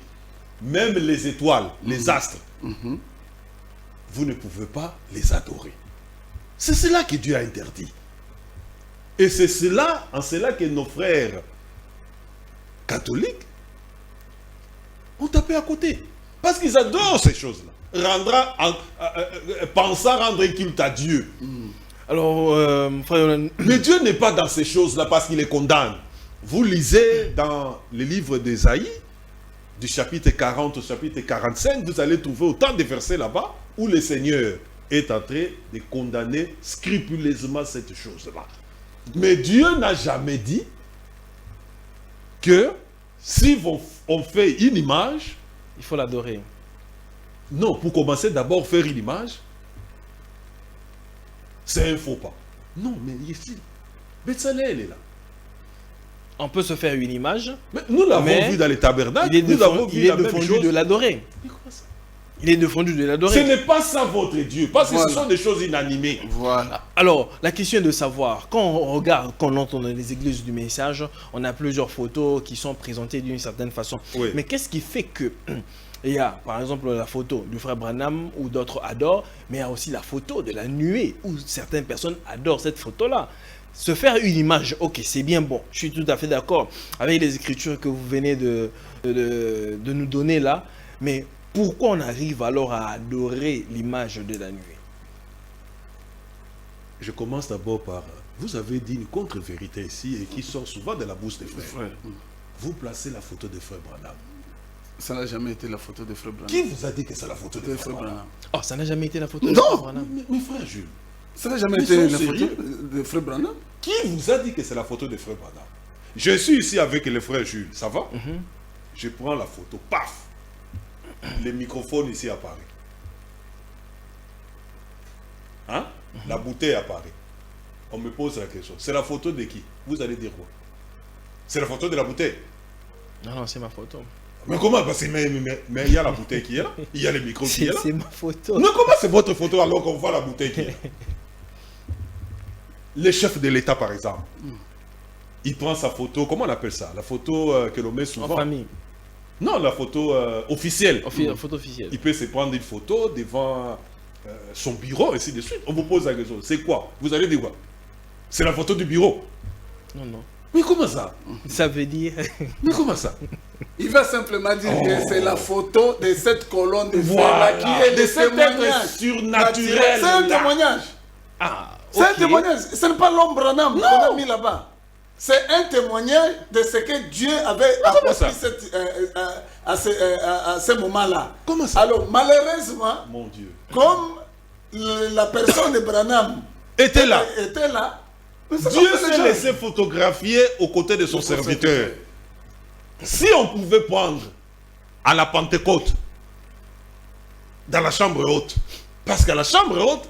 [SPEAKER 3] même les étoiles, les astres, vous ne pouvez pas les adorer. C'est cela que Dieu a interdit. Et c'est cela, en cela que nos frères catholiques ont tapé à côté. Parce qu'ils adorent ces choses-là. Pensant rendre un culte à Dieu.
[SPEAKER 1] Alors, frère,
[SPEAKER 3] Mais Dieu n'est pas dans ces choses-là parce qu'il les condamne. Vous lisez dans le livre d'Ésaïe, du chapitre 40 au chapitre 45, vous allez trouver autant de versets là-bas où le Seigneur est en train de condamner scrupuleusement cette chose-là. Mais Dieu n'a jamais dit que si on fait une image,
[SPEAKER 1] il faut l'adorer.
[SPEAKER 3] non, pour commencer, d'abord faire une image, c'est un faux pas. Non, mais ici, Betsalel est là.
[SPEAKER 1] On peut se faire une image,
[SPEAKER 3] Mais nous l'avons
[SPEAKER 1] Mais
[SPEAKER 3] vu dans les tabernacles,
[SPEAKER 1] il est,
[SPEAKER 3] nous avons vu
[SPEAKER 1] il est
[SPEAKER 3] la même
[SPEAKER 1] défendu
[SPEAKER 3] chose.
[SPEAKER 1] de l'adorer.
[SPEAKER 3] Mais comment ça?
[SPEAKER 1] Il est défendu de
[SPEAKER 3] Ce
[SPEAKER 1] l'adorer.
[SPEAKER 3] n'est pas ça votre Dieu, parce que
[SPEAKER 2] Voilà.
[SPEAKER 3] ce sont des choses inanimées.
[SPEAKER 2] Voilà.
[SPEAKER 1] Alors, la question est de savoir, quand on regarde, quand on entend dans les églises du message, on a plusieurs photos qui sont présentées d'une certaine façon.
[SPEAKER 3] Oui.
[SPEAKER 1] Mais qu'est-ce qui fait que il y a, par exemple, la photo du frère Branham où d'autres adorent, mais il y a aussi la photo de la nuée où certaines personnes adorent cette photo-là. Se faire une image, ok, c'est bien bon. Je suis tout à fait d'accord avec les écritures que vous venez de nous donner là. Mais pourquoi on arrive alors à adorer l'image de la nuée?
[SPEAKER 3] Je commence d'abord par... Vous avez dit une contre-vérité ici et qui sort souvent de la bouche des frères.
[SPEAKER 2] Frère,
[SPEAKER 3] Vous placez la photo de frère Branham.
[SPEAKER 2] ça n'a jamais été la photo de Frère Branham.
[SPEAKER 3] Qui vous a dit que c'est la photo de
[SPEAKER 2] De
[SPEAKER 3] frère
[SPEAKER 2] Frère
[SPEAKER 3] Branham?
[SPEAKER 2] Branham.
[SPEAKER 1] Oh, ça n'a jamais été la photo de
[SPEAKER 2] Non.
[SPEAKER 1] frère Branham.
[SPEAKER 3] Mais frère Jules,
[SPEAKER 2] Ça n'a jamais
[SPEAKER 3] Ils
[SPEAKER 2] été
[SPEAKER 3] sont
[SPEAKER 2] la photo
[SPEAKER 3] sérieux?
[SPEAKER 2] de Frère Branham.
[SPEAKER 3] qui vous a dit que c'est la photo de frère Branham? Je suis ici avec le frère Jules, ça va? Je prends la photo, paf! Le microphone ici apparaît. Hein? La bouteille apparaît. On me pose la question. C'est la photo de qui? Vous allez dire quoi? C'est la photo de la bouteille.
[SPEAKER 1] Non, non, c'est ma photo.
[SPEAKER 3] Mais comment? Parce que mais il y a la bouteille qui est là. Il y a le micro qui est là.
[SPEAKER 1] C'est ma photo.
[SPEAKER 3] Mais comment c'est votre photo alors qu'on voit la bouteille qui est là? Le chef de l'État, par exemple, il prend sa photo, comment on appelle ça? La photo que l'on met
[SPEAKER 1] En
[SPEAKER 3] souvent.
[SPEAKER 1] famille.
[SPEAKER 3] Non, la photo officielle.
[SPEAKER 1] Photo officielle.
[SPEAKER 3] Il peut se prendre une photo devant son bureau, ainsi de suite. On vous pose la question, c'est quoi? Vous allez dire quoi? C'est la photo du bureau.
[SPEAKER 1] Non, non.
[SPEAKER 3] Mais comment ça?
[SPEAKER 1] Ça veut dire...
[SPEAKER 3] Mais comment ça?
[SPEAKER 2] Il va simplement dire que c'est la photo de cette colonne de fer là
[SPEAKER 3] Voilà.
[SPEAKER 2] qui est
[SPEAKER 3] De
[SPEAKER 2] le
[SPEAKER 3] cet
[SPEAKER 2] témoignage
[SPEAKER 3] être surnaturel.
[SPEAKER 2] C'est un
[SPEAKER 3] là.
[SPEAKER 2] témoignage.
[SPEAKER 1] Ah,
[SPEAKER 2] C'est un
[SPEAKER 1] ok.
[SPEAKER 2] témoignage. Ce n'est pas l'homme Branham qu'on a mis là-bas. C'est un témoignage de ce que Dieu avait
[SPEAKER 3] comment ça?
[SPEAKER 2] accompli à ce moment-là.
[SPEAKER 3] Comment ça?
[SPEAKER 2] Alors, malheureusement,
[SPEAKER 3] Mon Dieu.
[SPEAKER 2] comme la personne de Branham
[SPEAKER 3] Était là.
[SPEAKER 2] était là, mais c'est
[SPEAKER 3] Dieu
[SPEAKER 2] comme les
[SPEAKER 3] s'est
[SPEAKER 2] gens.
[SPEAKER 3] laissé photographier aux côtés de son serviteur. Si on pouvait prendre à la Pentecôte, dans la chambre haute, parce qu'à la chambre haute,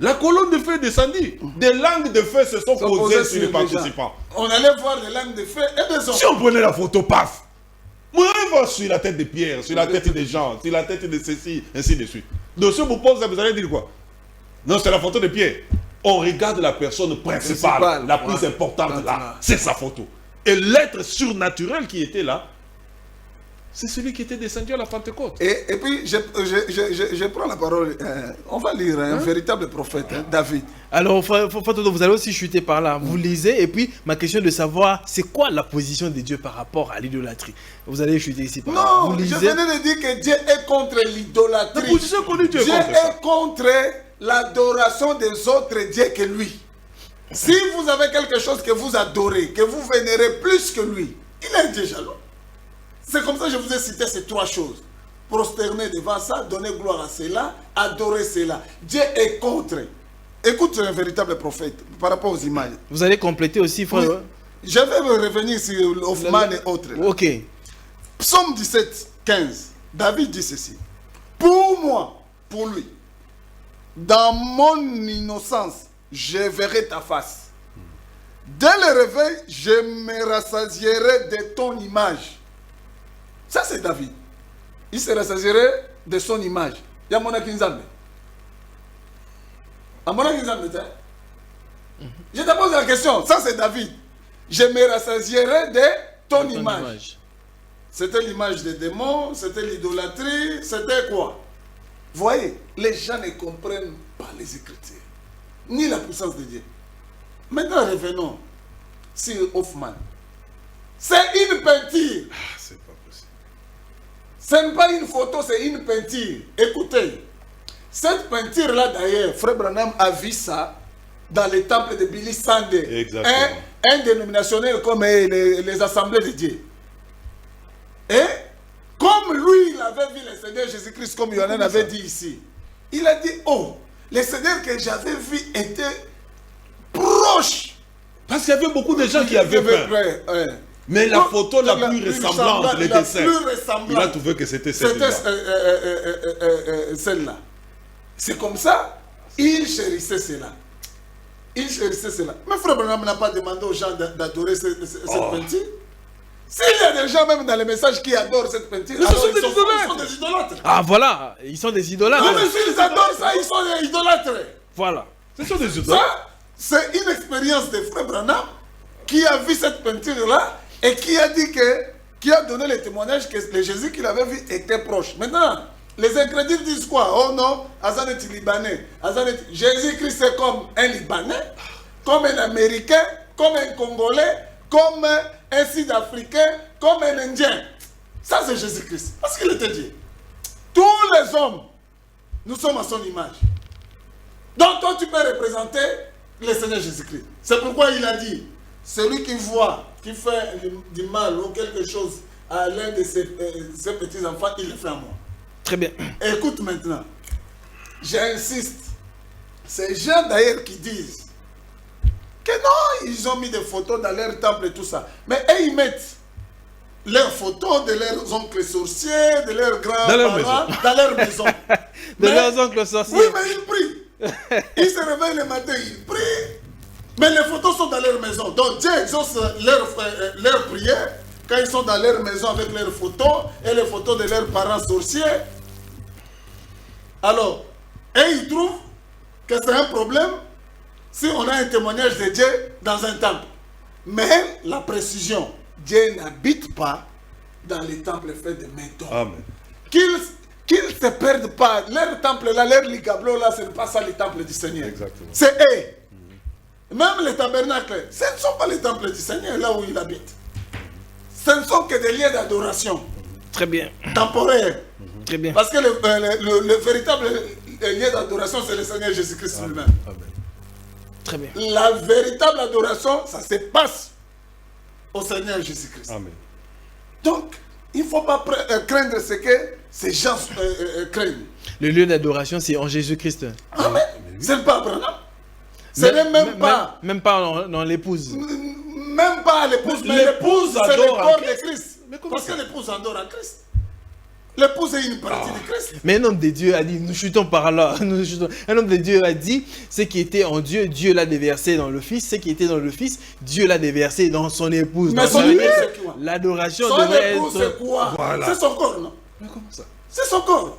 [SPEAKER 3] la colonne de feu est descendue. Des langues de feu se sont
[SPEAKER 2] Sont
[SPEAKER 3] posées
[SPEAKER 2] posés
[SPEAKER 3] sur les
[SPEAKER 2] sur les gens.
[SPEAKER 3] participants.
[SPEAKER 2] On allait voir les lames de feu et des
[SPEAKER 3] Si
[SPEAKER 2] hommes.
[SPEAKER 3] on prenait la photo, paf, vous allez voir sur la tête de Pierre, sur la tête des gens, sur la tête de ceci, ainsi de suite. Donc si on vous pose ça, vous allez dire quoi? Non, c'est la photo de Pierre. on regarde la personne principale, la plus importante là, c'est sa photo. Et l'être surnaturel qui était là, c'est celui qui était descendu à la Pentecôte.
[SPEAKER 2] Et puis, je prends la parole. On va lire un véritable prophète, David.
[SPEAKER 1] Alors, vous allez aussi chuter par là. Vous lisez, et puis ma question est de savoir, c'est quoi la position de Dieu par rapport à l'idolâtrie? Vous allez chuter ici par là.
[SPEAKER 2] Non, je venais de dire que Dieu est contre l'idolâtrie.
[SPEAKER 3] La position qu'on dit, Dieu
[SPEAKER 2] est contre l'adoration des autres dieux que lui. Si vous avez quelque chose que vous adorez, que vous vénérez plus que lui, il est un Dieu jaloux. C'est comme ça que je vous ai cité ces trois choses. Prosterner devant ça, donner gloire à cela, adorer cela. Dieu est contre. Écoute un véritable prophète par rapport aux images.
[SPEAKER 1] Vous allez compléter aussi, frère.
[SPEAKER 2] Oui. Je vais revenir sur Hoffman et autres. Là.
[SPEAKER 1] Ok.
[SPEAKER 2] Psaume 17, 15. David dit ceci. Pour moi, pour lui, dans mon innocence, je verrai ta face. Dès le réveil, je me rassasierai de ton image. Ça, c'est David. Il se rassasierait de son image. Il y a mon akinzambe. Je te pose la question. Ça, c'est David. Je me rassasierai de ton image. C'était l'image des démons, c'était l'idolâtrie, c'était quoi? Voyez, les gens ne comprennent pas les Écritures, ni la puissance de Dieu. Maintenant, revenons sur Hoffman. C'est une peinture.
[SPEAKER 3] C'est pas possible.
[SPEAKER 2] Ce n'est pas une photo, c'est une peinture. Écoutez, cette peinture-là d'ailleurs, Frère Branham a vu ça dans les temples de Billy Sunday.
[SPEAKER 3] Exactement.
[SPEAKER 2] Un dénominationnel comme les assemblées de Dieu. Et comme lui, il avait vu le Seigneur Jésus-Christ, comme Yohanan avait dit ici, il a dit, oh, le Seigneur que j'avais vu était proche.
[SPEAKER 3] Parce qu'il y avait beaucoup de gens qui avaient peur. Mais la photo la plus ressemblante, les dessins, il a trouvé que c'était celle-là.
[SPEAKER 2] Celle-là. C'est comme ça, il chérissait cela. Il chérissait cela. Mais Frère Branham n'a pas demandé aux gens d'adorer cette peinture. S'il y a des gens même dans les messages qui adorent cette peinture,
[SPEAKER 3] ils sont
[SPEAKER 2] des idolâtres.
[SPEAKER 1] Ah voilà, ils sont des idolâtres.
[SPEAKER 2] Non, mais s'ils adorent ça, ils sont des idolâtres.
[SPEAKER 1] Voilà.
[SPEAKER 3] Ce sont des idolâtres.
[SPEAKER 2] Ça, c'est une expérience de Frère Branham qui a vu cette peinture-là et qui a dit que, qui a donné le témoignage que le Jésus qu'il avait vu était proche. Maintenant, les incrédules disent quoi? Oh non, Azan est Libanais. Jésus-Christ est comme un Libanais, comme un Américain, comme un Congolais, comme un Sud-Africain, comme un Indien. Ça, c'est Jésus-Christ. Parce qu'il était Dieu. Tous les hommes, nous sommes à son image. Donc, toi, tu peux représenter le Seigneur Jésus-Christ. C'est pourquoi il a dit, celui qui voit, qui fait du mal ou quelque chose à l'un de ses petits-enfants, il le fait à moi.
[SPEAKER 1] Très bien.
[SPEAKER 2] Écoute maintenant. J'insiste. Ces gens d'ailleurs qui disent que non, ils ont mis des photos dans leur temple et tout ça. Mais eux, ils mettent leurs photos de leurs oncles sorciers, de leurs grands-parents dans leur maison.
[SPEAKER 1] De leurs oncles sorciers.
[SPEAKER 2] Oui, mais ils prient. Ils se réveillent le matin, ils prient. Mais les photos sont dans leur maison. Donc Dieu exauce leurs prières quand ils sont dans leur maison avec leurs photos et les photos de leurs parents sorciers. Alors, et ils trouvent que c'est un problème si on a un témoignage de Dieu dans un temple. Mais la précision, Dieu n'habite pas dans les temples faits de mains.
[SPEAKER 3] Amen.
[SPEAKER 2] Qu'ils ne se perdent pas. Leur temple là, leur ligablo là, ce n'est pas ça les temples du Seigneur.
[SPEAKER 3] Exactement.
[SPEAKER 2] C'est eux. Même les tabernacles, ce ne sont pas les temples du Seigneur là où il habite. Ce ne sont que des lieux d'adoration.
[SPEAKER 1] Très bien.
[SPEAKER 2] Temporaires.
[SPEAKER 1] Très bien.
[SPEAKER 2] Parce que le véritable lieu d'adoration, c'est le Seigneur Jésus-Christ lui-même.
[SPEAKER 3] Amen.
[SPEAKER 1] Très bien.
[SPEAKER 2] La véritable adoration, ça se passe au Seigneur Jésus-Christ.
[SPEAKER 3] Amen.
[SPEAKER 2] Donc, il ne faut pas craindre ce que ces gens craignent.
[SPEAKER 1] Le lieu d'adoration, c'est en Jésus-Christ.
[SPEAKER 2] Amen. Ce n'est pas Abraham. Ce n'est même pas.
[SPEAKER 1] Même pas dans l'épouse.
[SPEAKER 2] Même pas l'épouse, mais l'épouse, c'est le corps de Christ. Parce que l'épouse adore en Christ. L'épouse est une partie de Christ.
[SPEAKER 1] Mais un homme de Dieu a dit, nous chutons par là. Un homme de Dieu a dit, ce qui était en Dieu, Dieu l'a déversé dans le Fils. Ce qui était dans le Fils, Dieu l'a déversé dans son épouse.
[SPEAKER 2] Mais son épouse, c'est quoi?
[SPEAKER 1] L'adoration
[SPEAKER 2] son
[SPEAKER 1] devrait
[SPEAKER 2] épouse,
[SPEAKER 1] être...
[SPEAKER 2] c'est quoi?
[SPEAKER 3] Voilà.
[SPEAKER 2] C'est son corps, non?
[SPEAKER 3] Mais comment ça?
[SPEAKER 2] C'est son corps.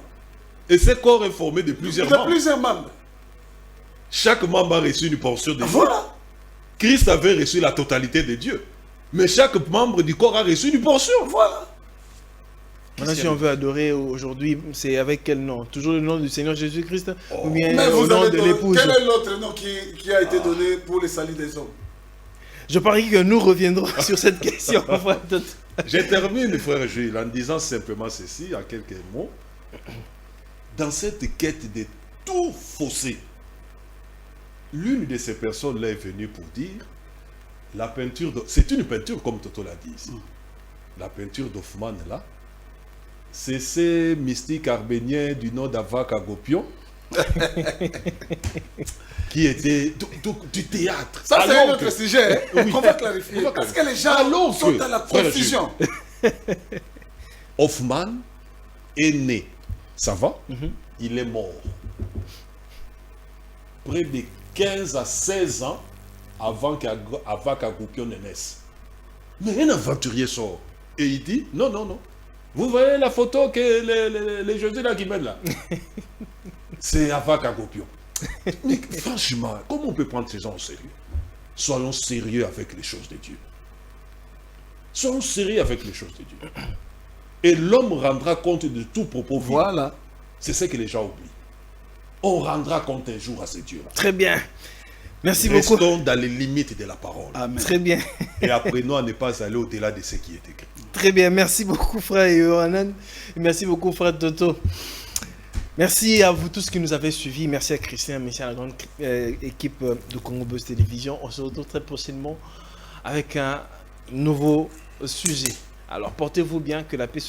[SPEAKER 3] Et ce corps est formé de plusieurs membres.
[SPEAKER 2] De plusieurs membres.
[SPEAKER 3] Chaque membre a reçu une portion de Dieu.
[SPEAKER 2] Voilà.
[SPEAKER 3] Christ avait reçu la totalité de Dieu. Mais chaque membre du corps a reçu une portion.
[SPEAKER 2] Voilà.
[SPEAKER 1] Maintenant, si on veut adorer aujourd'hui, c'est avec quel nom? Toujours le nom du Seigneur Jésus-Christ? Ou bien
[SPEAKER 2] Mais
[SPEAKER 1] au
[SPEAKER 2] vous
[SPEAKER 1] nom
[SPEAKER 2] avez
[SPEAKER 1] de
[SPEAKER 2] donné,
[SPEAKER 1] l'épouse?
[SPEAKER 2] quel est l'autre nom qui a été donné pour le salut des hommes?
[SPEAKER 1] Je parie que nous reviendrons sur cette question.
[SPEAKER 3] Je termine, frère Jules, en disant simplement ceci, en quelques mots. Dans cette quête de tout fausser, l'une de ces personnes-là est venue pour dire, la peinture, c'est une peinture comme Toto l'a dit ici. La peinture d'Hoffmann là, c'est ces mystiques arméniens du nom d'Avak Agopion qui étaient du théâtre.
[SPEAKER 2] Ça, c'est
[SPEAKER 3] Alors
[SPEAKER 2] un autre
[SPEAKER 3] que-
[SPEAKER 2] sujet, hein,
[SPEAKER 3] Oui.
[SPEAKER 2] qu'on va clarifier.
[SPEAKER 3] On va
[SPEAKER 2] Parce
[SPEAKER 3] clarifier.
[SPEAKER 2] que les gens
[SPEAKER 3] Alors
[SPEAKER 2] sont
[SPEAKER 3] que-
[SPEAKER 2] dans la
[SPEAKER 3] frère
[SPEAKER 2] confusion.
[SPEAKER 3] Hoffmann est né. Ça va? Il est mort. Près de 15 à 16 ans avant qu'Agopion ne naisse. Mais un aventurier sort. Et il dit, non, non, non. Vous voyez la photo que les Jésus là qui mènent là? C'est Avak Agopion. Mais franchement, comment on peut prendre ces gens au sérieux? Soyons sérieux avec les choses de Dieu. Soyons sérieux avec les choses de Dieu. Et l'homme rendra compte de tout propos vil.
[SPEAKER 2] Voilà.
[SPEAKER 3] C'est ce que les gens oublient. On rendra compte un jour à ces dieux-là.
[SPEAKER 1] Très bien. Merci beaucoup.
[SPEAKER 3] Restons dans les limites de la parole.
[SPEAKER 2] Amen.
[SPEAKER 1] Très bien.
[SPEAKER 3] Et apprenons à ne pas aller au-delà de ce qui est écrit.
[SPEAKER 1] Très bien. Merci beaucoup, frère Yohanan. Merci beaucoup, frère Toto. Merci à vous tous qui nous avez suivis. Merci à Christian, merci à la grande équipe de Congo Buzz Télévision. On se retrouve très prochainement avec un nouveau sujet. Alors, portez-vous bien, que la paix soit